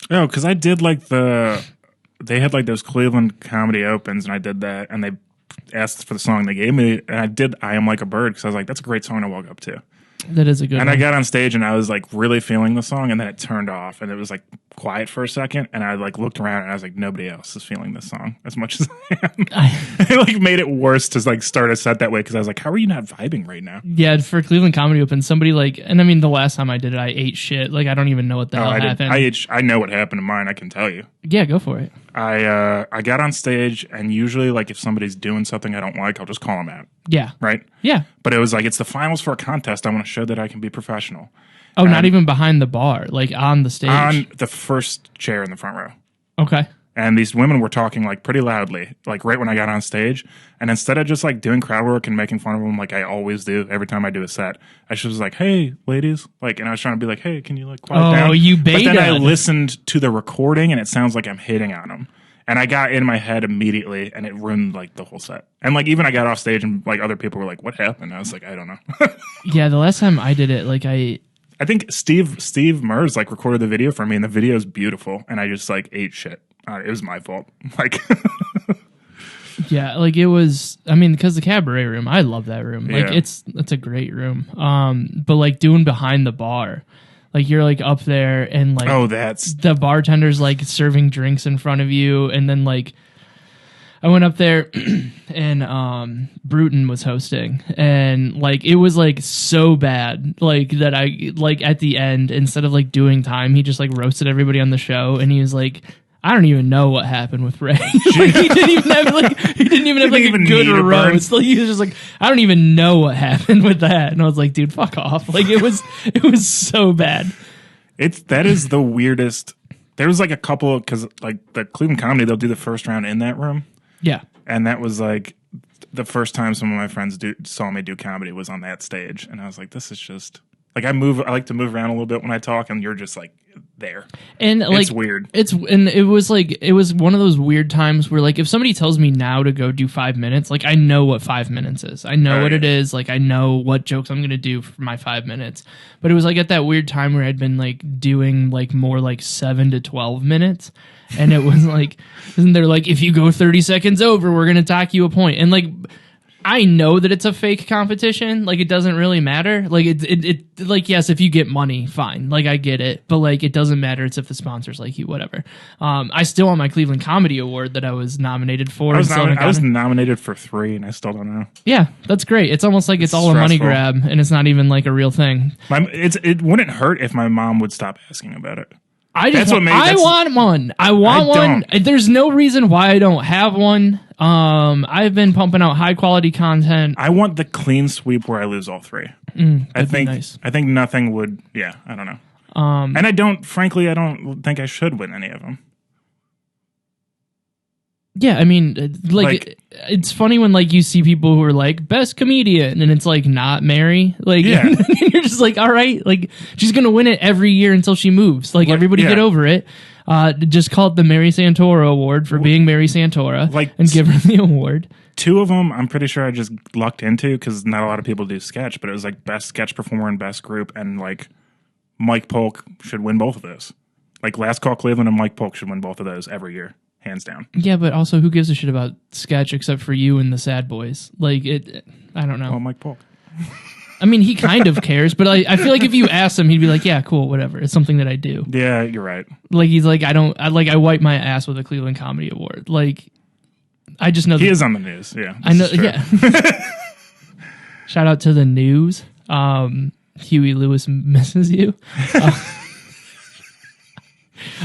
Oh, because I did like they had like those Cleveland comedy opens, and I did that, and they asked for the song they gave me, and I did I Am Like a Bird because I was like, that's a great song to walk up to. That is a good And one. I got on stage and I was like really feeling the song, and then it turned off and it was like quiet for a second, and I like looked around and I was like, nobody else is feeling this song as much as I am. It like made it worse to like start a set that way because I was like, how are you not vibing right now? Yeah, for Cleveland Comedy Open, somebody like, and I mean, the last time I did it, I ate shit. Like, I don't even know what the hell happened. I know what happened to mine. I can tell you. Yeah, go for it. I got on stage, and usually like if somebody's doing something I don't like, I'll just call them out. Yeah. Right. Yeah. But it was like, it's the finals for a contest. I want to show that I can be professional. Oh, not even behind the bar, like on the stage. On the first chair in the front row. Okay. And these women were talking like pretty loudly, like right when I got on stage. And instead of just like doing crowd work and making fun of them like I always do every time I do a set, I just was like, hey, ladies. Like, and I was trying to be like, hey, can you like quiet down? Oh, you But then I beta. listened to the recording and it sounds like I'm hitting on them. And I got in my head immediately, and it ruined like the whole set. And like even I got off stage and like other people were like, what happened? I was like, I don't know. Yeah, the last time I did it, like I think Steve Mers like recorded the video for me, and the video is beautiful, and I just like ate shit. It was my fault. Like, yeah, like it was, I mean, because the cabaret room, I love that room. Like Yeah. it's a great room. But like doing behind the bar, like you're like up there and like oh, that's the bartender's like serving drinks in front of you, and then like I went up there and Bruton was hosting, and like it was like so bad like that I like at the end, instead of like doing time, he just like roasted everybody on the show, and he was like, I don't even know what happened with Ray. Like, he didn't even have like a good roast. Like, he was just like, I don't even know what happened with that. And I was like, dude, fuck off. Like it was so bad. that is the weirdest. There was like a couple, because like the Cleveland Comedy, they'll do the first round in that room, Yeah. and that was like the first time some of my friends saw me do comedy was on that stage, and I was like, this is just like I like to move around a little bit when I talk, and you're just like there. And like It's weird. And it was one of those weird times where like if somebody tells me now to go do 5 minutes, like I know what 5 minutes is. I know what it is. Like I know what jokes I'm gonna do for my 5 minutes. But it was like at that weird time where I'd been like doing like more like 7 to 12 minutes. And it was like, isn't there like, if you go 30 seconds over, we're gonna dock you a point. And like I know that it's a fake competition. Like, it doesn't really matter. Like, it like, yes, if you get money, fine. Like, I get it. But, like, it doesn't matter. It's if the sponsors like you, whatever. I still want my Cleveland Comedy Award that I was nominated for. I was nominated for 3, and I still don't know. Yeah, that's great. It's almost like it's all a money grab, and it's not even, like, a real thing. It wouldn't hurt if my mom would stop asking about it. I want one. I want one. Don't. There's no reason why I don't have one. I've been pumping out high quality content. I want the clean sweep where I lose all 3. I think nice. I think nothing would. Yeah, I don't know. And I don't think I should win any of them. Yeah, I mean, like it's funny when like you see people who are like best comedian, and it's like not Mary. Like, Yeah. you're just like, all right, like she's gonna win it every year until she moves. Like, everybody get over it. Just call it the Mary Santora Award for being Mary Santora, Like, and give her the award. 2 of them, I'm pretty sure I just lucked into because not a lot of people do sketch, but it was like best sketch performer and best group, and like Mike Polk should win both of those. Like Last Call Cleveland and Mike Polk should win both of those every year, hands down. Yeah, but also, who gives a shit about sketch except for you and the Sad Boys? Like I don't know. Well, Mike Polk. I mean, he kind of cares, but I feel like if you ask him, he'd be like, yeah, cool, whatever. It's something that I do. Yeah, you're right. Like, he's like, I wipe my ass with a Cleveland Comedy Award. Like, I just know He is on the news. Yeah, I know. this is true. Yeah. Shout out to the news. Huey Lewis misses you. I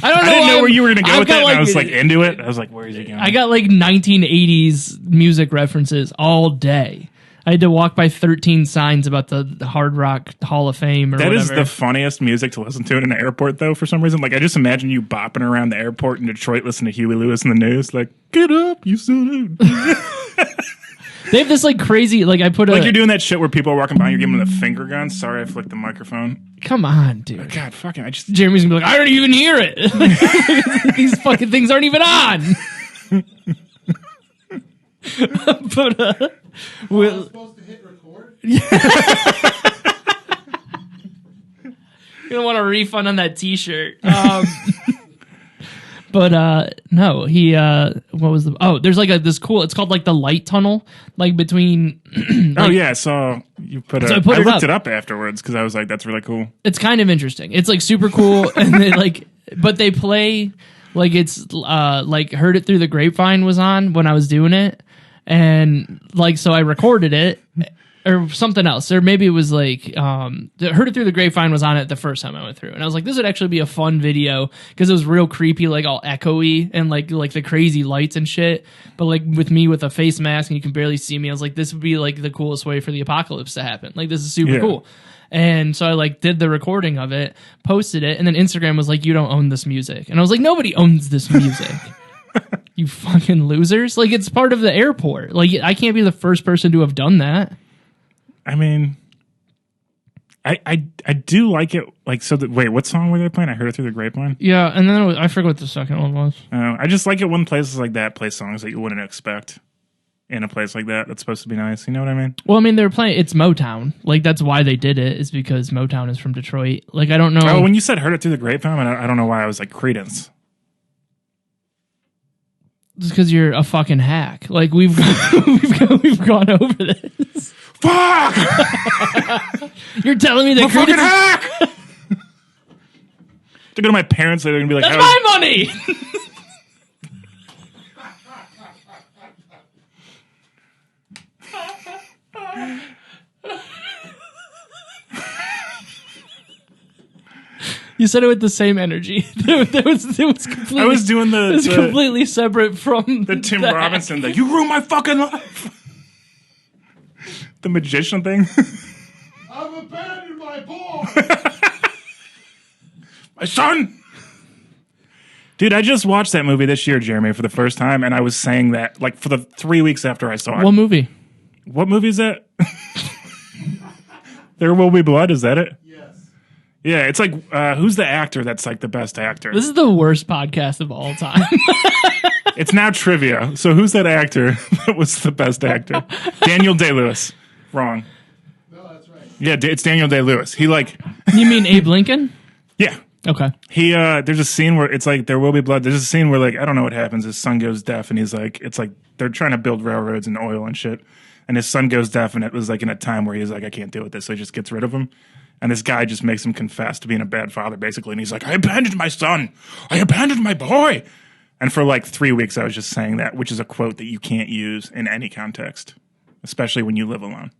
don't know. I didn't know where you were going to go with that. Like, and I was like into it. I was like, where is he going? I got like 1980s music references all day. I had to walk by 13 signs about the Hard Rock Hall of Fame or That whatever. is the funniest music to listen to in an airport, though, for some reason. Like, I just imagine you bopping around the airport in Detroit listening to Huey Lewis in the news. Like, get up, you son of... They have this like crazy, like I put Like you're doing that shit where people are walking by and you're giving them the finger gun. Sorry, I flicked the microphone. Come on, dude. God, fucking, I just... Jeremy's gonna be like, I don't even hear it. These fucking things aren't even on. But I we'll, was supposed to hit record. you're gonna want a refund on that T-shirt. But no, he what was the there's like this cool, it's called like the light tunnel, like between Oh yeah, I saw you put So a... I I looked up. it up afterwards because I was like, that's really cool. it's kind of interesting. It's like super cool and they like but they play like it's like Heard It Through the Grapevine was on when I was doing it, and like so I recorded it or something else, or maybe it was like Heard It Through the Grapevine was on it the first time I went through, and I was like, this would actually be a fun video because it was real creepy, like all echoey and like the crazy lights and shit, but like with me with a face mask and you can barely see me. I was like, this would be like the coolest way for the apocalypse to happen. Like this is super Yeah. cool. And so I like did the recording of it, posted it, and then Instagram was like, you don't own this music. And I was like, nobody owns this music. You fucking losers. Like it's part of the airport. Like I can't be the first person to have done that. I mean, I do like it. Like, so that, wait, what song were they playing? I Heard It Through the Grapevine. Yeah, and then I forgot what the second one was. I just like it when places like that play songs that you wouldn't expect in a place like that. That's supposed to be nice. You know what I mean? Well, I mean, they're playing. It's Motown. Like that's why they did it. Is because Motown is from Detroit. Like I don't know. Oh, when you said Heard It Through the Grapevine, I don't know why I was like Credence. Just because you're a fucking hack. Like we've gone over this. Fuck! You're telling me that Fucking Creedence is- hack! To go to my parents, they're gonna be like, that's "How my money. You said it with the same energy. It was completely. I was doing It was the completely separate from Tim the Robinson thing. You ruined my fucking life. The magician thing. I've abandoned my boy. My son. Dude, I just watched that movie this year, Jeremy, for the first time, and I was saying that like for the 3 weeks after I saw it. What movie? What movie is that? There Will Be Blood. Is that it? Yes. Yeah, it's like who's the actor that's like the best actor? This is the worst podcast of all time. It's now trivia. So who's that actor that was the best actor? Daniel Day-Lewis. Wrong. No, that's right. Yeah, it's Daniel Day-Lewis. He like, You mean Abe Lincoln? yeah. Okay. He there's a scene where it's like There Will Be Blood. There's a scene where like I don't know what happens. His son goes deaf, and he's like, it's like they're trying to build railroads and oil and shit. And his son goes deaf, and it was like in a time where he's like, I can't deal with this, so he just gets rid of him. And this guy just makes him confess to being a bad father, basically. And he's like, I abandoned my son. I abandoned my boy. And for like 3 weeks, I was just saying that, which is a quote that you can't use in any context, especially when you live alone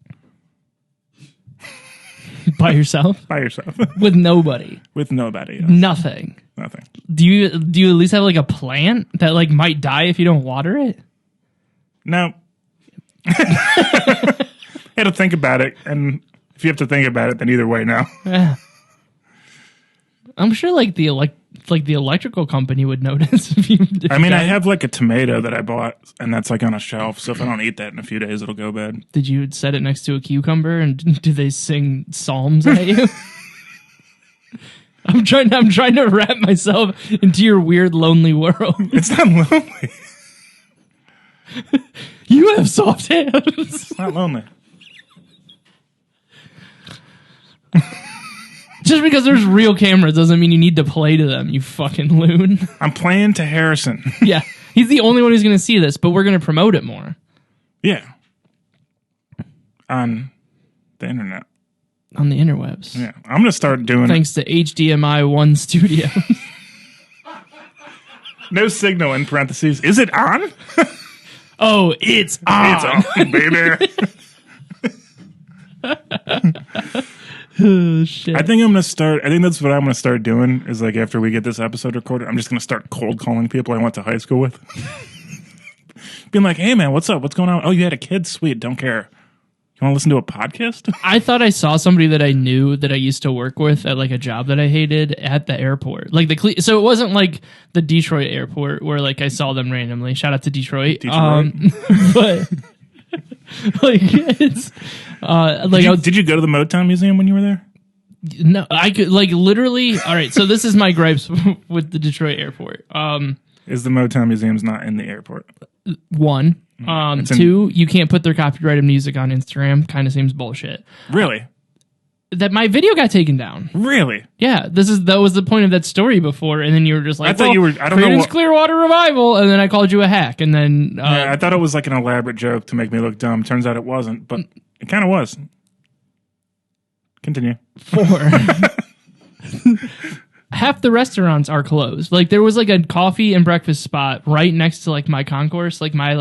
By yourself? by yourself With nobody. with nobody. Nothing. Nothing. Do you at least have like a plant that like might die if you don't water it? No. I had to think about it, and if you have to think about it, then either way, no. Yeah. I'm sure like the electrical company would notice if you. I mean, I have like a tomato that I bought, and that's like on a shelf. So if I don't eat that in a few days, it'll go bad. Did you set it next to a cucumber and do they sing psalms at you? I'm trying to wrap myself into your weird lonely world. It's not lonely. You have soft hands. It's not lonely. Just because there's real cameras doesn't mean you need to play to them, you fucking loon. I'm playing to Harrison. Yeah. He's the only one who's going to see this, but we're going to promote it more. Yeah. On the internet. On the interwebs. Yeah. I'm going to start doing Thanks to HDMI 1 Studio. no signal in parentheses. Is it on? Oh, it's on. It's on, baby. Oh, shit. I think that's what I'm going to start doing is like after we get this episode recorded, I'm just going to start cold calling people I went to high school with. Being like, hey man, what's up? What's going on? Oh, you had a kid? Sweet. Don't care. You want to listen to a podcast? I thought I saw somebody that I knew that I used to work with at like a job that I hated at the airport. Like so it wasn't like the Detroit airport where like I saw them randomly. Shout out to Detroit. But like it's Did you go to the Motown Museum when you were there? No, I could like literally. All right, so this is my gripes with the Detroit airport. Is the Motown Museum's not in the airport? One. Two, you can't put their copyrighted music on Instagram. Kind of seems bullshit. Really? That my video got taken down. Really? Yeah, that was the point of that story before, and then you were just like, I thought you were. I don't know what. Clearwater Revival, and then I called you a hack, and then Yeah, I thought it was like an elaborate joke to make me look dumb. Turns out it wasn't, but it kind of was. Continue. 4. Half the restaurants are closed. Like there was like a coffee and breakfast spot right next to like my concourse, like my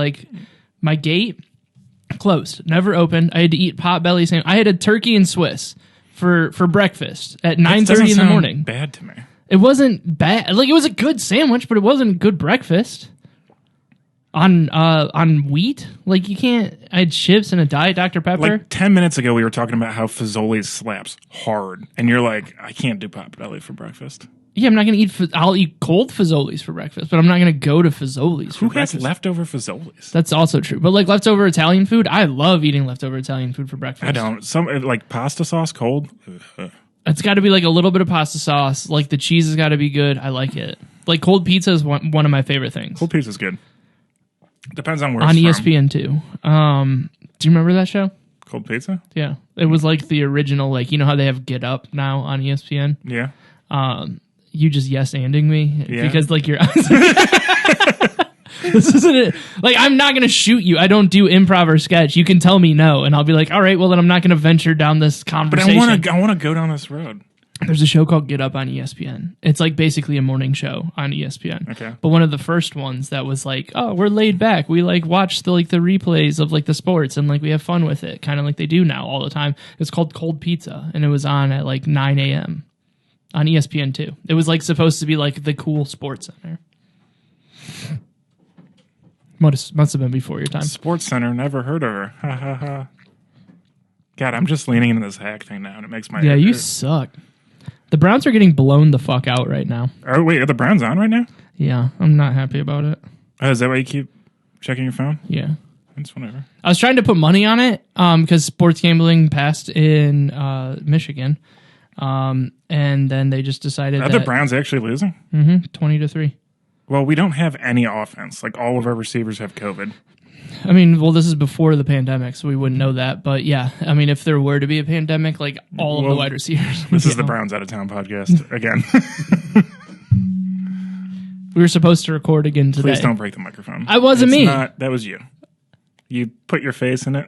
gate, closed, never opened. I had to eat Potbelly sandwich. I had a turkey and Swiss for breakfast at 9:30 in the morning. Bad to me. It wasn't bad. Like it was a good sandwich, but it wasn't a good breakfast. On wheat, like you can't. I had chips and a Diet Dr Pepper. Like 10 minutes ago, we were talking about how Fazoli's slaps hard, and you're like, I can't do Potbelly for breakfast. Yeah, I'm not gonna eat. I'll eat cold Fazoli's for breakfast, but I'm not gonna go to Fazoli's for Who breakfast. has leftover Fazoli's? That's also true. But like leftover Italian food, I love eating leftover Italian food for breakfast. I don't. Some like pasta sauce cold. Ugh. It's got to be like a little bit of pasta sauce. Like the cheese has got to be good. I like it. Like cold pizza is one of my favorite things. Cold pizza's good. Depends on where on it's from. ESPN too. Do you remember that show? Cold pizza? Yeah, it was like the original. Like you know how they have Get Up now on ESPN. Yeah. You just yes-anding me Yeah. because like you're. This isn't it. Like I'm not gonna shoot you. I don't do improv or sketch. You can tell me no, and I'll be like, all right, well then I'm not gonna venture down this But conversation. I want to go down this road. There's a show called Get Up on ESPN. It's like basically a morning show on ESPN. Okay. But one of the first ones that was like, oh, we're laid back. We like watch the replays of like the sports and like we have fun with it, kind of like they do now all the time. It's called Cold Pizza, and it was on at like 9 a.m. on ESPN 2. It was like supposed to be like the cool sports center. Must have been before your time. Sports Center, never heard of her. Ha ha ha. God, I'm just leaning into this hack thing now, and it makes my Yeah, head you hurt. suck. The Browns are getting blown the fuck out right now. Oh wait, are the Browns on right now? Yeah, I'm not happy about it. Oh, is that why you keep checking your phone? Yeah. It's whatever. I was trying to put money on it because sports gambling passed in Michigan. And then they just decided Are the Browns actually losing? 20-3. Well, we don't have any offense. Like all of our receivers have COVID. I mean, well, this is before the pandemic, so we wouldn't know that. But yeah, I mean, if there were to be a pandemic, like all of the wide receivers. This is the Browns Out of Town podcast again. We were supposed to record again today. Please don't break the microphone. I wasn't me. That was you. You put your face in it.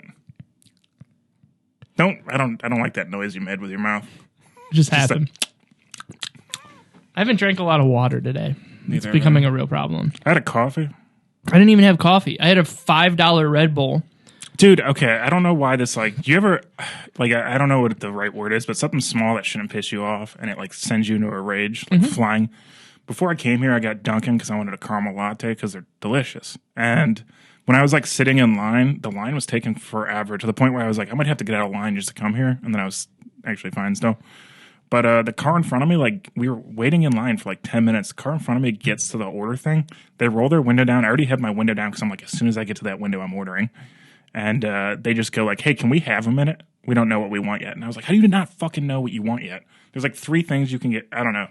I don't like that noise you made with your mouth. It just happened. I haven't drank a lot of water today. It's becoming a real problem. I had a coffee. I didn't even have coffee. I had a $5 Red Bull. Dude, okay, I don't know why this, like, do you ever, like, I don't know what the right word is, but something small that shouldn't piss you off, and it, like, sends you into a rage, like, flying. Before I came here, I got Dunkin' because I wanted a caramel latte because they're delicious. And when I was, like, sitting in line, the line was taking forever to the point where I was like, I might have to get out of line just to come here, and then I was actually fine still. But the car in front of me, like, we were waiting in line for like 10 minutes. The car in front of me gets to the order thing. They roll their window down. I already have my window down because I'm like, as soon as I get to that window, I'm ordering. And they just go like, hey, can we have a minute? We don't know what we want yet. And I was like, how do you not fucking know what you want yet? There's like 3 things you can get. I don't know.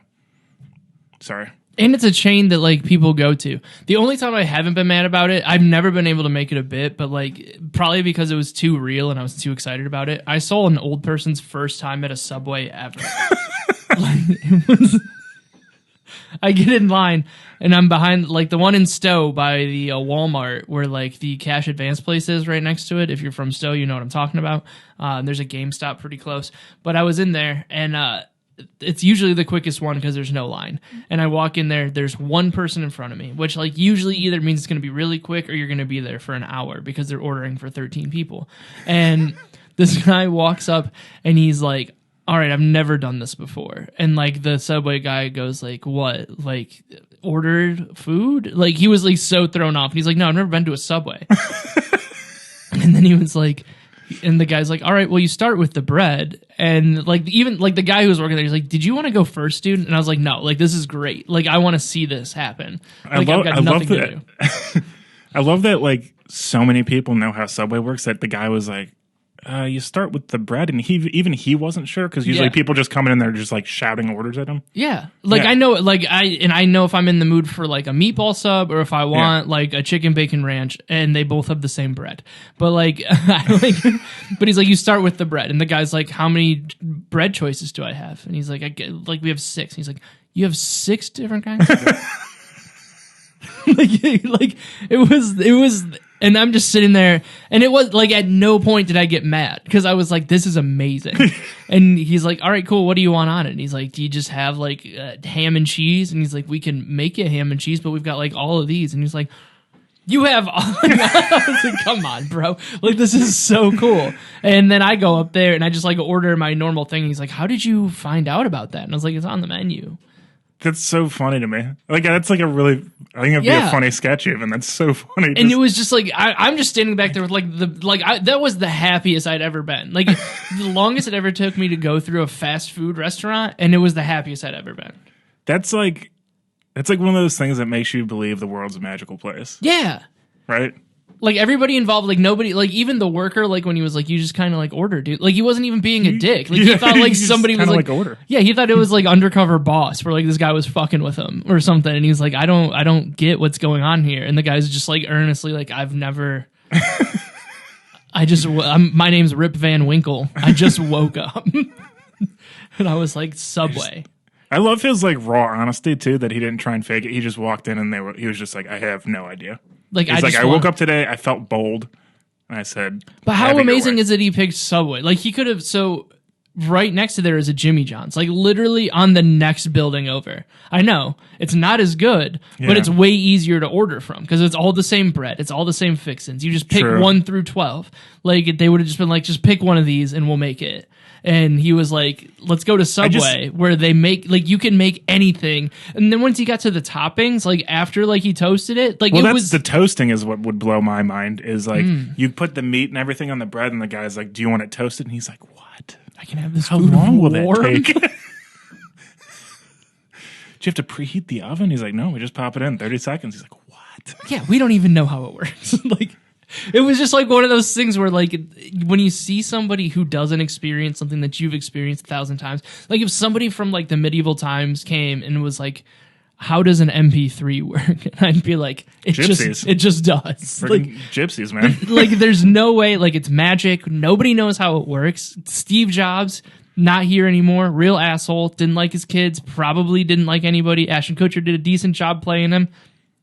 Sorry. And it's a chain that like people go to. The only time I haven't been mad about it, I've never been able to make it a bit, but like probably because it was too real and I was too excited about it. I saw an old person's first time at a Subway ever. I get in line and I'm behind like the one in Stowe by the Walmart where like the cash advance place is right next to it. If you're from Stowe, you know what I'm talking about. There's a GameStop pretty close, but I was in there and it's usually the quickest one because there's no line. And I walk in there, there's one person in front of me, which like usually either means it's going to be really quick or you're going to be there for an hour because they're ordering for 13 people. And this guy walks up and he's like, all right, I've never done this before. And like the Subway guy goes like, what? Like ordered food? Like he was like so thrown off. And he's like, no, I've never been to a Subway. And then he was like, And the guy's like, all right, well, you start with the bread. And like, even like the guy who was working there, he's like, did you want to go first, dude? And I was like, no, like, this is great. Like, I want to see this happen. Like, I've got nothing to do. I love that, like, so many people know how Subway works that the guy was like, you start with the bread, and he wasn't sure because usually Yeah. people just come in there just like shouting orders at him. Yeah. Like, Yeah. I know, like, I know if I'm in the mood for like a meatball sub or if I want like a chicken bacon ranch, and they both have the same bread. But like, but he's like, you start with the bread, and the guy's like, how many bread choices do I have? And he's like, we have 6. And he's like, you have 6 different kinds of bread? like it was, and I'm just sitting there, and it was like, at no point did I get mad because I was like, this is amazing. And he's like, all right, cool, what do you want on it? And he's like, do you just have like ham and cheese? And he's like, we can make you ham and cheese, but we've got like all of these. And he's like, you have all. I was like, come on, bro, like, this is so cool. And then I go up there and I just like order my normal thing. And he's like, how did you find out about that? And I was like, it's on the menu. That's so funny to me. Like, that's like a really, I think it'd be Yeah. a funny sketch even. That's so funny. And it was just like, I'm just standing back there with like that was the happiest I'd ever been. Like, the longest it ever took me to go through a fast food restaurant, and it was the happiest I'd ever been. that's like one of those things that makes you believe the world's a magical place, Yeah. right? Like, everybody involved, like, nobody, like, even the worker, like, when he was like, you just kind of like order, dude. Like, he wasn't even being a dick. Like, he Yeah, thought like you just somebody was kinda like, like order. yeah, he thought it was like undercover boss, where like this guy was fucking with him or something. And he's like, I don't get what's going on here. And the guy's just like earnestly like, I've never. My name's Rip Van Winkle. I just woke up. And I was like, Subway. I love his like raw honesty too, that he didn't try and fake it. He just walked in and he was just like, I have no idea. Like, He's like, just I woke want- up today, I felt bold, and I said, But "Have how it your amazing way." is it he picked Subway? Like, he could have, so right next to there is a Jimmy John's, like literally on the next building over. I know it's not as good, but Yeah. it's way easier to order from because it's all the same bread. It's all the same fixins. You just pick True. 1 through 12. Like, they would have just been like, just pick one of these and we'll make it. And he was like, let's go to Subway where they make, like, you can make anything. And then once he got to the toppings, like after like he toasted it, like Well, it that's was the toasting is what would blow my mind. Is like you put the meat and everything on the bread, and the guy's like, "Do you want it toasted?" And he's like, "What? I can have this. How food long will that warm." take?" Do you have to preheat the oven? He's like, "No, we just pop it in 30 seconds." He's like, "What?" Yeah, we don't even know how it works. Like, it was just like one of those things where, like, when you see somebody who doesn't experience something that you've experienced 1,000 times, like if somebody from like the medieval times came and was like, how does an MP3 work? And I'd be like, it Gypsies. just does. Freaking gypsies, man. Like, there's no way, like, it's magic. Nobody knows how it works. Steve Jobs, not here anymore. Real asshole. Didn't like his kids. Probably didn't like anybody. Ashton Kutcher did a decent job playing him.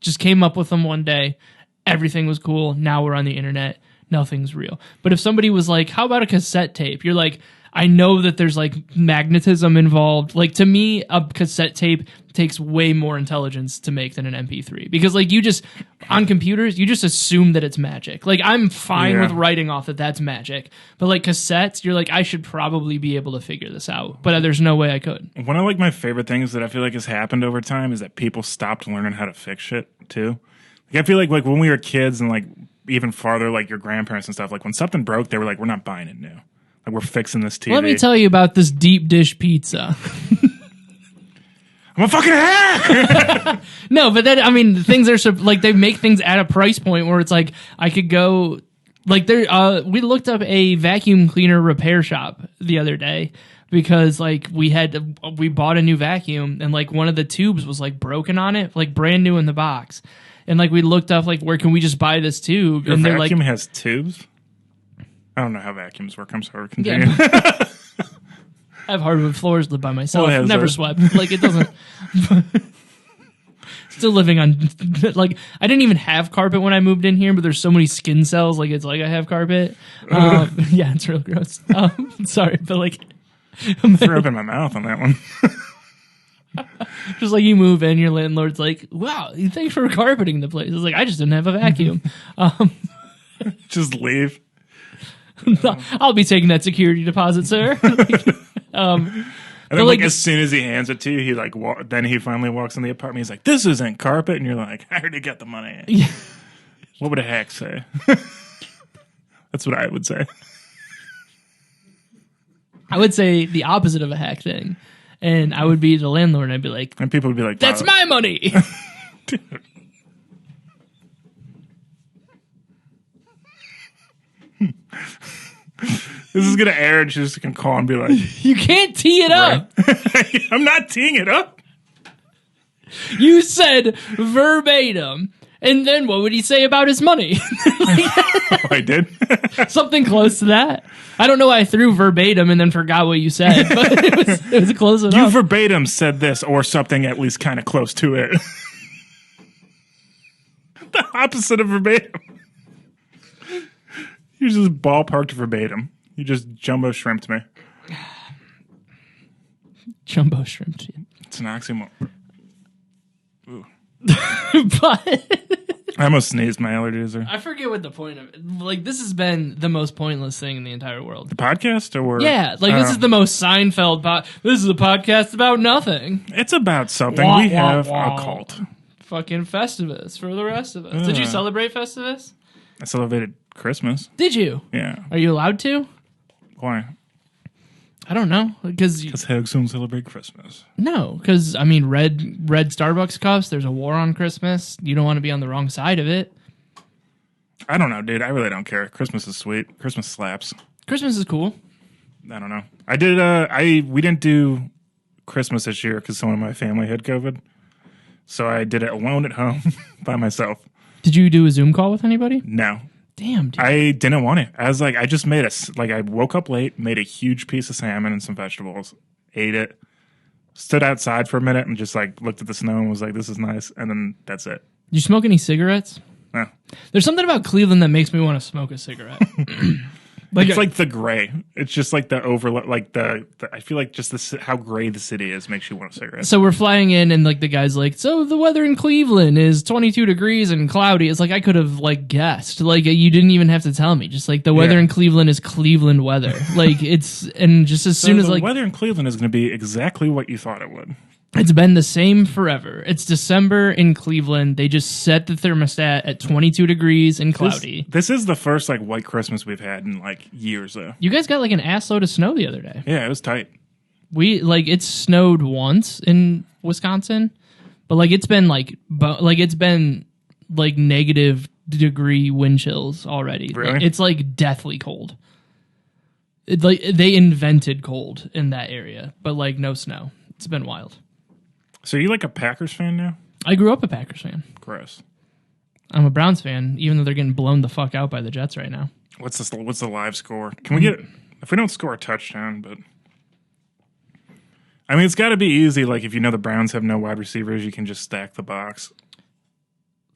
Just came up with them one day. Everything was cool. Now we're on the internet. Nothing's real. But if somebody was like, how about a cassette tape? You're like, I know that there's like magnetism involved. Like, to me, a cassette tape takes way more intelligence to make than an MP3 because, like, you just on computers, you just assume that it's magic. Like, I'm fine Yeah. with writing off that that's magic, but like cassettes, you're like, I should probably be able to figure this out, but there's no way I could. One of like my favorite things that I feel like has happened over time is that people stopped learning how to fix shit too. Like, I feel like when we were kids and like even farther, like your grandparents and stuff, like when something broke, they were like, we're not buying it new. Like, we're fixing this TV. Let me tell you about this deep dish pizza. I'm a fucking hack. No, but then, I mean, things are like, they make things at a price point where it's like, I could go, like, there, we looked up a vacuum cleaner repair shop the other day because, like, we bought a new vacuum and, like, one of the tubes was, like, broken on it, like, brand new in the box. And, like, we looked up, like, where can we just buy this tube? Your And they're vacuum like, has tubes? I don't know how vacuums work. I'm sorry. Continue. yeah. I have hardwood floors, live by myself, Well, it has never a- swept. Like, it doesn't. Still living on, like, I didn't even have carpet when I moved in here, but there's so many skin cells, like, it's like I have carpet. Yeah, it's real gross. Sorry, but like, Threw up in my mouth on that one. just like you move in, your landlord's like, wow, thanks for carpeting the place. It's like, I just didn't have a vacuum. Just leave. I'll be taking that security deposit, sir. And then, like, as soon as he hands it to you, he like then he finally walks in the apartment. He's like, "This isn't carpet," and you're like, "I already got the money." Yeah. What would a hack say? That's what I would say. I would say the opposite of a hack thing. And I would be the landlord and I'd be like, And people would be like, that's wow, my money. dude. This is going to air and she's just going to call and be like, You can't tee it up. I'm not teeing it up. You said verbatim. And then what would he say about his money? Oh, I did. Something close to that. I don't know why I threw verbatim and then forgot what you said, but it was close You enough. verbatim said this or something at least kind of close to it. The opposite of verbatim. You just ballparked verbatim. You just jumbo shrimped me. Jumbo shrimp. It's an oxymoron. Ooh. But I almost sneezed. My allergies are. I forget what the point of it. Like, this has been the most pointless thing in the entire world. The podcast or Yeah, like this is the most Seinfeld This is a podcast about nothing. It's about something. Wah, We wah, have wah. a cult. Fucking Festivus for the rest of us. Did you celebrate Festivus? I celebrated Christmas. Did you? Yeah. Are you allowed to? Why? I don't know because Because Hags don't celebrate Christmas. no, because I mean, red Starbucks cups. There's a war on Christmas. You don't want to be on the wrong side of it. I don't know, dude. I really don't care. Christmas is sweet. Christmas slaps. Christmas is cool. I don't know. I did. We didn't do Christmas this year because some of my family had COVID, so I did it alone at home by myself. Did you do a Zoom call with anybody? No, Damn, dude. I didn't want it. I was like, I just made I woke up late, made a huge piece of salmon and some vegetables, ate it, stood outside for a minute and just like looked at the snow and was like, this is nice. And then that's it. Did you smoke any cigarettes? No. There's something about Cleveland that makes me want to smoke a cigarette. It's like the gray. It's just like the overlook, like the I feel like just how gray the city is makes you want a cigarette. so we're flying in and like the guy's like, so the weather in Cleveland is 22 degrees and cloudy. It's like I could have like guessed. Like you didn't even have to tell me. Just like the weather Yeah. in Cleveland is Cleveland weather. Like it's and just as soon as the like weather in Cleveland is going to be exactly what you thought it would. it's been the same forever. It's December in Cleveland. They just set the thermostat at 22 degrees and cloudy. This is the first like white Christmas we've had in like years though. You guys got like an assload of snow the other day. Yeah, it was tight. We like it snowed once in Wisconsin, but like it's been it's been like negative degree wind chills already. Really? Like, it's like deathly cold. It, like they invented cold in that area, but like no snow. It's been wild. So you like a Packers fan now? I grew up a Packers fan. Gross. I'm a Browns fan, even though they're getting blown the fuck out by the Jets right now. What's the live score? Can we get if we don't score a touchdown, but I mean it's got to be easy. Like if you know the Browns have no wide receivers, you can just stack the box.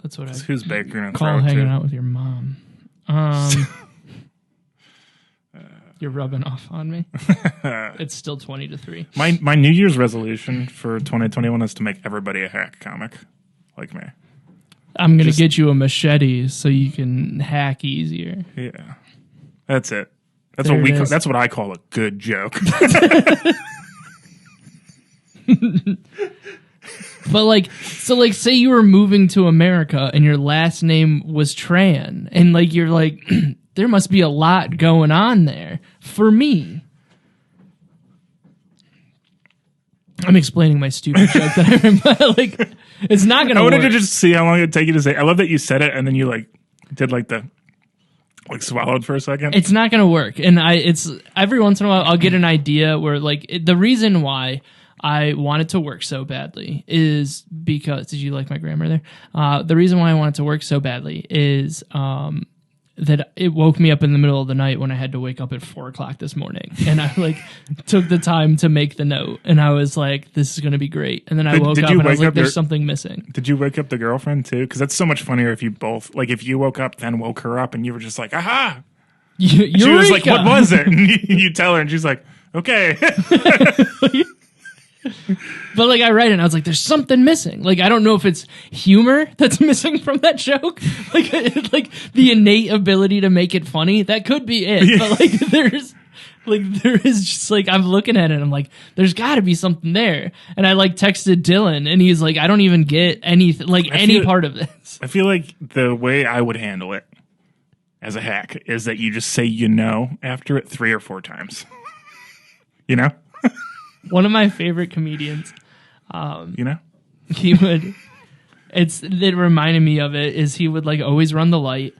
That's what I Who's Baker gonna call throw hanging to? out with your mom. You're rubbing off on me. It's still 20-3. My New Year's resolution for 2021 is to make everybody a hack comic like me. I'm gonna Just- get you a machete so you can hack easier. Yeah, that's it. That's There what we. it is. That's what I call a good joke. But like, so like, say you were moving to America and your last name was Tran, and like you're like, there must be a lot going on there for me. I'm explaining my stupid joke that I remember. Like, it's not I gonna wanted work. to just see how long it'd take you to say. I love that you said it and then you like did like the like swallowed for a second. It's not gonna work, and it's every once in a while I'll get an idea where like the reason why I want it to work so badly is because did you like my grammar there? The reason why I want it to work so badly is that it woke me up in the middle of the night when I had to wake up at 4:00 this morning, and I like took the time to make the note, and I was like, "This is gonna be great." And then I woke Did up you and I was wake like, up "There's your- something missing." Did you wake up the girlfriend too? Because that's so much funnier if you both like if you woke up then woke her up and you were just like aha. She was like, "What was it?" And you tell her and she's like, "Okay." But like I read it and I was like, there's something missing. Like I don't know if it's humor that's missing from that joke. Like the innate ability to make it funny. That could be it. But there is just like I'm looking at it and I'm like, there's gotta be something there. And I like texted Dylan and he's like, I don't even get anything like any feel- part of this. I feel like the way I would handle it as a hack is that you just say after it 3 or 4 times. You know? One of my favorite comedians, You know? he would, it reminded me of it, is he would like always run the light,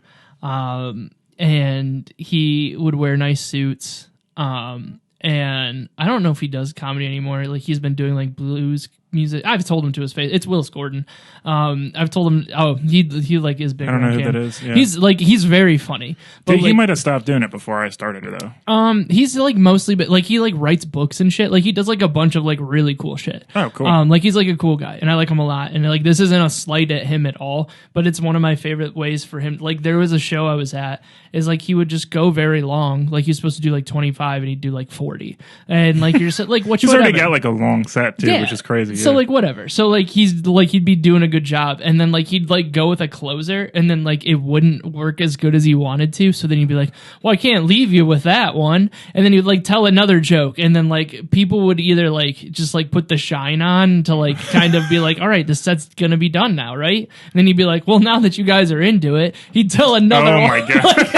and he would wear nice suits, and I don't know if he does comedy anymore. Like he's been doing like blues music. I've told him to his face. It's Willis Gordon. I've told him. Oh, he like is big. I don't know on who cam. that is. Yeah. He's very funny. But Dude, he like, might have stopped doing it before I started it, though. he's like mostly, but like he like writes books and shit. Like he does like a bunch of like really cool shit. Oh, cool. Like he's like a cool guy, and I like him a lot. And like this isn't a slight at him at all, but it's one of my favorite ways for him. Like there was a show I was at, is like he would just go very long. Like he's supposed to do like 25, and he'd do like 40, and like you're just like what? He's whatever. already got like a long set, too, which is crazy. So yeah. like whatever. So like he's like he'd be doing a good job, and then like he'd like go with a closer, and then like it wouldn't work as good as he wanted to. So then he'd be like, "Well, I can't leave you with that one," and then he'd like tell another joke, and then like people would either like just like put the shine on to like kind of be like, "All right, this set's gonna be done now, right?" And then he'd be like, "Well, now that you guys are into it," he'd tell another. Oh, one. my God.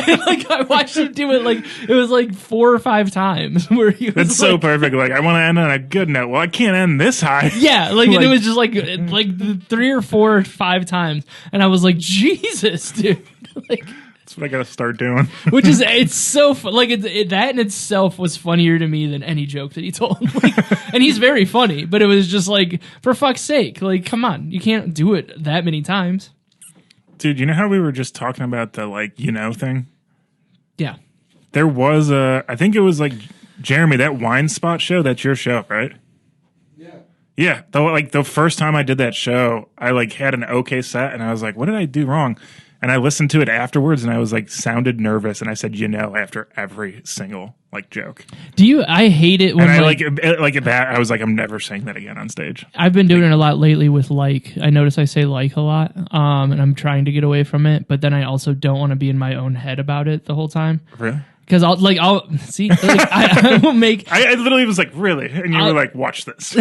And, like I watched him do it like it was like 4 or 5 times where he was That's so like, perfect. Like, I want to end on a good note. Well, I can't end this high. yeah, like, and Like- it was just like 3 or 4 or 5 times, and I was like, Jesus, dude, like, That's what I got to start doing. which is it's so like that in itself was funnier to me than any joke that he told. Like, and he's very funny, but it was just like for fuck's sake, like come on, you can't do it that many times. Dude, you know how we were just talking about the, like, thing? Yeah, There was I think it was like Jeremy, that Wine Spot show. That's your show, right? Yeah. Yeah. The first time I did that show, I like had an okay set, and I was like, what did I do wrong? And I listened to it afterwards, and I was like, sounded nervous, and I said, after every single like joke. do you? I hate it when And I like I was like, I'm never saying that again on stage. I've been doing it a lot lately with like. I notice I say like a lot, and I'm trying to get away from it. But then I also don't want to be in my own head about it the whole time. Really? Because I'll see. Like, I will make. I literally was like, really? And you were like, watch this.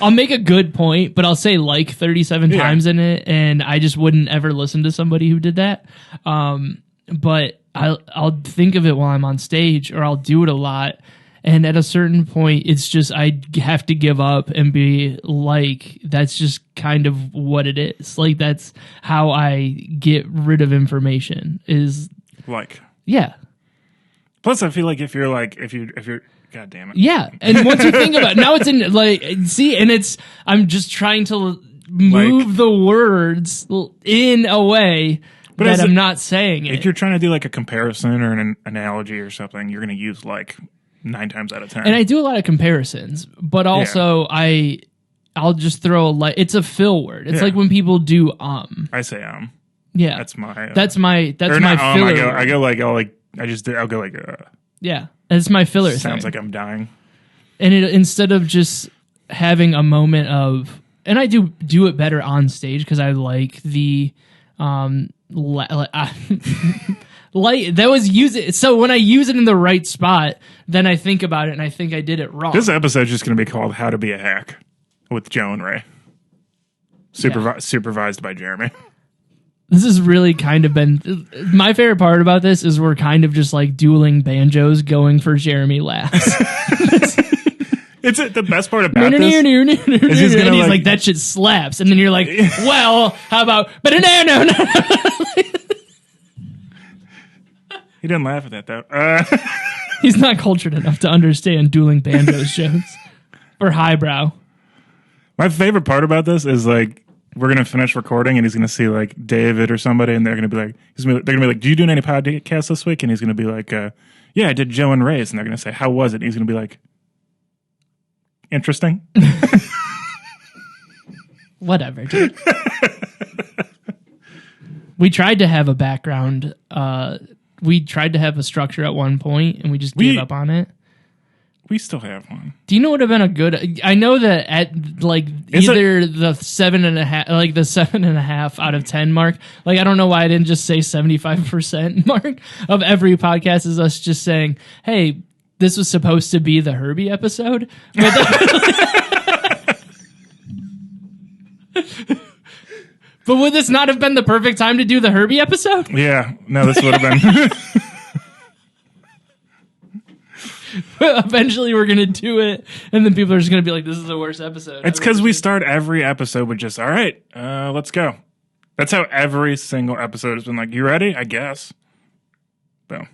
I'll make a good point, but I'll say like 37 Yeah. times in it, and I just wouldn't ever listen to somebody who did that. But I'll think of it while I'm on stage, or I'll do it a lot. And at a certain point, it's just I have to give up and be like, that's just kind of what it is. Like that's how I get rid of information. Is Like, yeah. plus I feel like if you're God damn it. Yeah, and once you think about it, now it's in like see, and it's I'm just trying to move the words in a way But that as I'm a- not saying If it. you're trying to do like a comparison or an analogy or something, you're going to use like 9 times out of 10. And I do a lot of comparisons, but also I'll just throw a it's a fill word. It's Yeah. like when people do I say yeah. that's my That's my or my not, filler. I go word. I'll go like Yeah, that's my filler. sounds thing. like I'm dying. And it instead of just having a moment of, and I do it better on stage because I like the light that was use it. So when I use it in the right spot, then I think about it and I think I did it wrong. This episode's just going to be called "How to Be a Hack" with Joe and Ray, supervised by Jeremy. This has really kind of been my favorite part about this is we're kind of just like dueling banjos going for Jeremy laughs. It's the best part about and this. he's gonna, like- like that shit slaps, and then you're like, well, how about no. He didn't laugh at that though. He's not cultured enough to understand dueling banjos jokes or highbrow. My favorite part about this is like we're gonna finish recording and he's gonna see like David or somebody and they're gonna be like, they're gonna be like, "Do you do any podcasts this week?" And he's gonna be like, "Yeah, I did Joe and Ray's." And they're gonna say, "How was it?" And he's gonna be like, "Interesting." Whatever, dude. We tried to have a background. We tried to have a structure at one point, and we just gave up on it. We still have one. Do you know what would have been a good? I know that at like It's either the 7.5, like the 7.5 out of 10 mark. Like I don't know why I didn't just say 75% mark of every podcast is us just saying, "Hey, this was supposed to be the Herbie episode." But would this not have been the perfect time to do the Herbie episode? Yeah, no, this would have been. eventually we're gonna do it, and then people are just gonna be like, "This is the worst episode." It's I've because ever we seen." start every episode with just, all right, let's go. That's how every single episode has been like, you ready? I guess. Boom.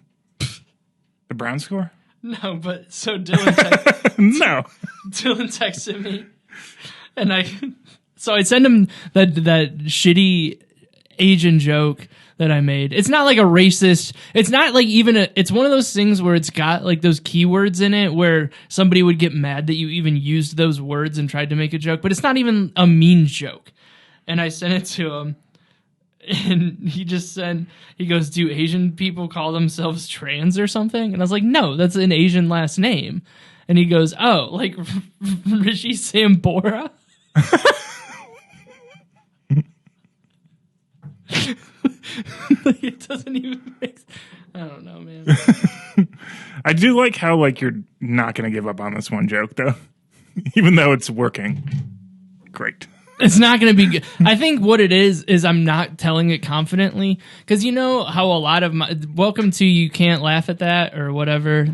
The Brown score? No, but so Dylan No. Dylan texted me, and so I send him that shitty Asian joke that I made. It's not like a racist. It's not like even it's one of those things where it's got like those keywords in it where somebody would get mad that you even used those words and tried to make a joke, but it's not even a mean joke. And I sent it to him, and he just said, he goes, "Do Asian people call themselves trans or something?" And I was like, "No, that's an Asian last name." And he goes, "Oh, like Rishi Sambora?" Like, it doesn't even make sense. I don't know, man. I do like how like you're not going to give up on this one joke though, even though it's working. Great. It's not going to be good. I think what it is I'm not telling it confidently, because you know how a lot of my welcome to You Can't Laugh at That or whatever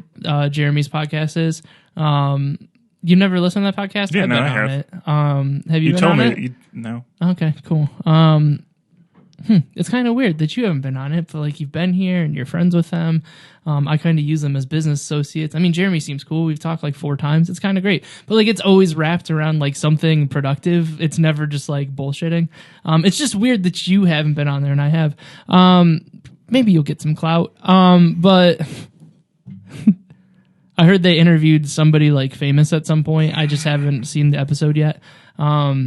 Jeremy's podcast is. You never listened to that podcast? Yeah, I've no, been I on have. it. Have you You been told on me. it? No. Okay, cool. It's kind of weird that you haven't been on it, but like you've been here and you're friends with them. I kind of use them as business associates. I mean, Jeremy seems cool. We've talked like 4 times. It's kind of great, but like it's always wrapped around like something productive. It's never just like bullshitting. It's just weird that you haven't been on there and I have. Maybe you'll get some clout. But I heard they interviewed somebody like famous at some point. I just haven't seen the episode yet. But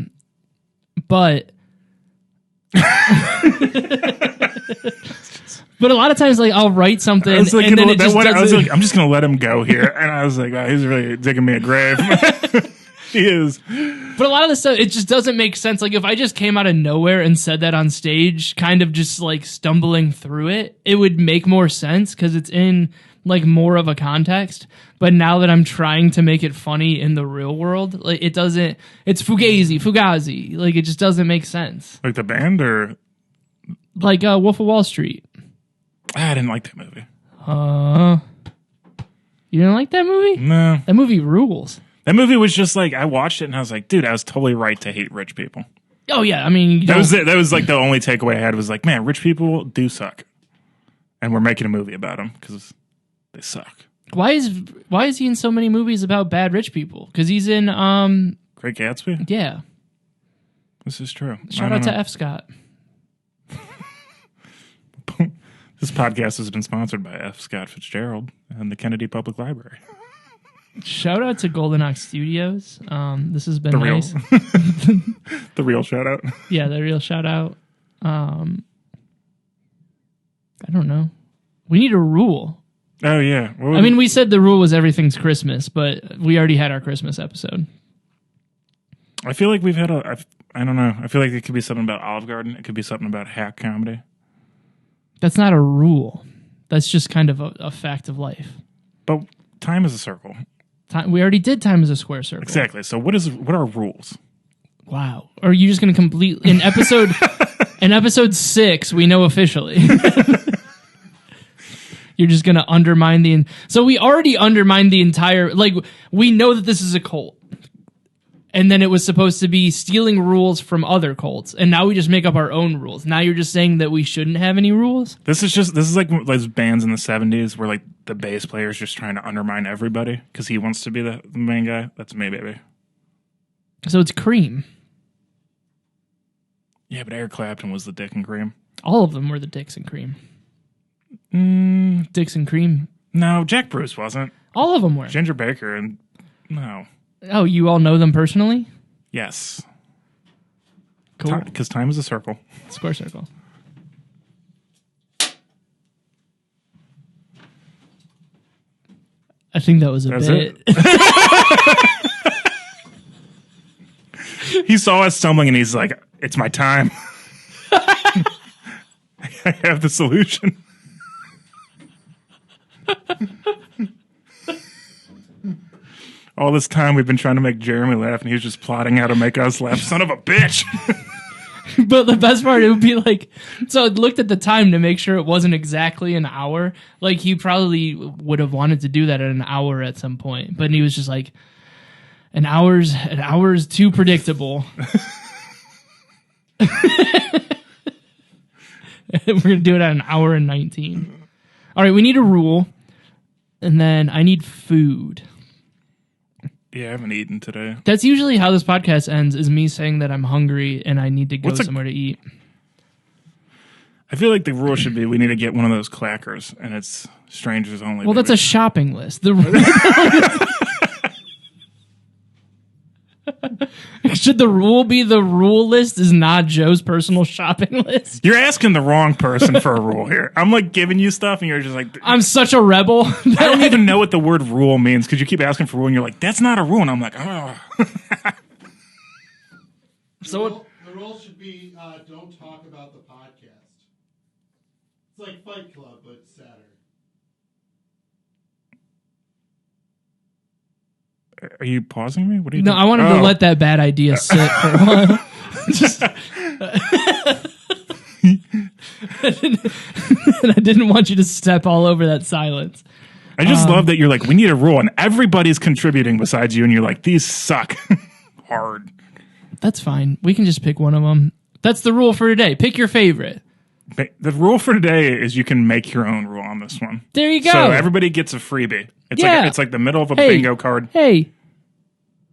but a lot of times, like I'll write something, I was like, and then it just I was doesn't. like, I'm just going to let him go here. And I was like, wow, he's really digging me a grave. He is. But a lot of the stuff, it just doesn't make sense. Like if I just came out of nowhere and said that on stage, kind of just like stumbling through it, it would make more sense because it's in like more of a context. But now that I'm trying to make it funny in the real world, like it doesn't. It's Fugazi. Like it just doesn't make sense. Like the band or? Like Wolf of Wall Street. I didn't like that movie. You didn't like that movie? No. That movie rules. That movie was just like, I watched it and I was like, dude, I was totally right to hate rich people. Oh yeah, I mean That was like the only takeaway I had was like, man, rich people do suck. And we're making a movie about them because they suck. Why is he in so many movies about bad rich people? Because he's in Great Gatsby? yeah. This is true. Shout out to F. Scott. This podcast has been sponsored by F. Scott Fitzgerald and the Kennedy Public Library. Shout out to Golden Ox Studios. This has been The real, nice. the real shout out. Yeah, the real shout out. I don't know. We need a rule. Oh yeah. I mean, we said the rule was everything's Christmas, but we already had our Christmas episode. I feel like we've had I don't know. I feel like it could be something about Olive Garden. It could be something about hack comedy. That's not a rule. That's just kind of a fact of life. But time is a circle. We already did time as a square circle. Exactly. So what are rules? Wow. Are you just going to complete in episode 6? We know officially. You're just going to undermine so we already undermined the entire. Like we know that this is a cult, and then it was supposed to be stealing rules from other cults, and now we just make up our own rules. Now you're just saying that we shouldn't have any rules. This is like those bands in the 70s where like the bass player is just trying to undermine everybody because he wants to be the main guy. That's me, baby. So it's Cream. Yeah, but Eric Clapton was the dick and cream. All of them were the Dicks and Cream. Dicks and Cream. No, Jack Bruce wasn't. All of them were. Ginger Baker and no. Oh, you all know them personally? Yes. Cool. Because time is a circle. Square circle. I think that was a That's bit. He saw us stumbling and he's like, it's my time. I have the solution. All this time we've been trying to make Jeremy laugh and he was just plotting how to make us laugh. Son of a bitch. But the best part, it would be like, so I looked at the time to make sure it wasn't exactly an hour. Like, he probably would have wanted to do that at an hour at some point. But he was just like, an hour's too predictable. We're going to do it at an hour and 19. All right, we need a rule. And then I need food. Yeah, I haven't eaten today. That's usually how this podcast ends, is me saying that I'm hungry and I need to go somewhere to eat. I feel like the rule should be we need to get one of those clackers, and it's strangers only. Well, that's a shopping list. Should the rule be the rule list is not Joe's personal shopping list? You're asking the wrong person for a rule here. I'm like giving you stuff, and you're just like, I'm such a rebel. I don't even know what the word rule means because you keep asking for rule, and you're like, that's not a rule, and I'm like, oh. So The rule should be don't talk about the podcast. It's like Fight Club, but sadder. Are you pausing me? What are you no, doing? I wanted to let that bad idea sit for a while. Just, and I didn't want you to step all over that silence. I just love that you're like, we need a rule, and everybody's contributing besides you, and you're like, these suck hard. That's fine. We can just pick one of them. That's the rule for today. Pick your favorite. The rule for today is you can make your own rule on this one. There you go. So everybody gets a freebie. It's Yeah. it's like the middle of a Hey. bingo card. Hey,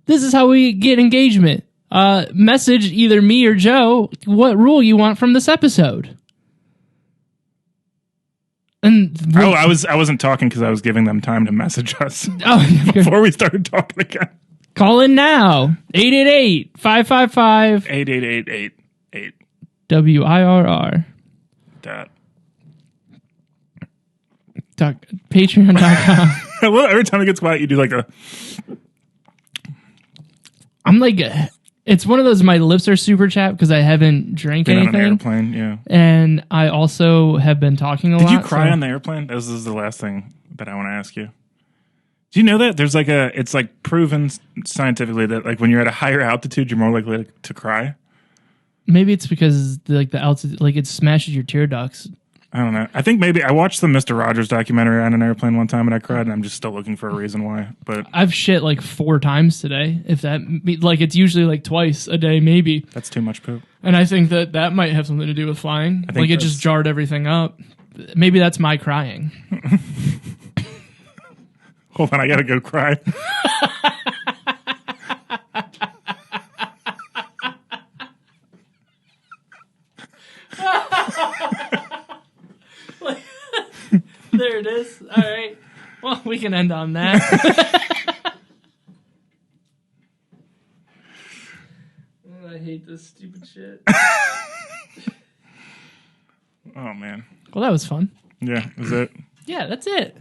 this is how we get engagement. Message either me or Joe what rule you want from this episode. And Oh, I wasn't talking because I was giving them time to message us before we started talking again. Call in now. 888-555 88888 WIRR. that. Patreon.com. Well, every time it gets quiet, you do like a. I'm like, it's one of those, my lips are super chapped because I haven't drank Been on an anything. airplane, yeah. And I also have been talking a lot. Did you cry so- on the airplane? This is the last thing that I want to ask you. Do you know that there's like it's like proven scientifically that like when you're at a higher altitude, you're more likely to cry? Maybe it's because the altitude, like it smashes your tear ducts. I don't know. I think maybe I watched the Mr. Rogers documentary on an airplane one time and I cried, and I'm just still looking for a reason why. But I've shit like 4 times today. If that, like, it's usually like twice a day, maybe. that's too much poop. And I think that might have something to do with flying. think Like, it that's- just jarred everything up. Maybe that's my crying. Hold on, I gotta go cry. There it is. All right. Well, we can end on that. I hate this stupid shit. Oh man. Well, that was fun. Yeah, is it? Yeah, that's it.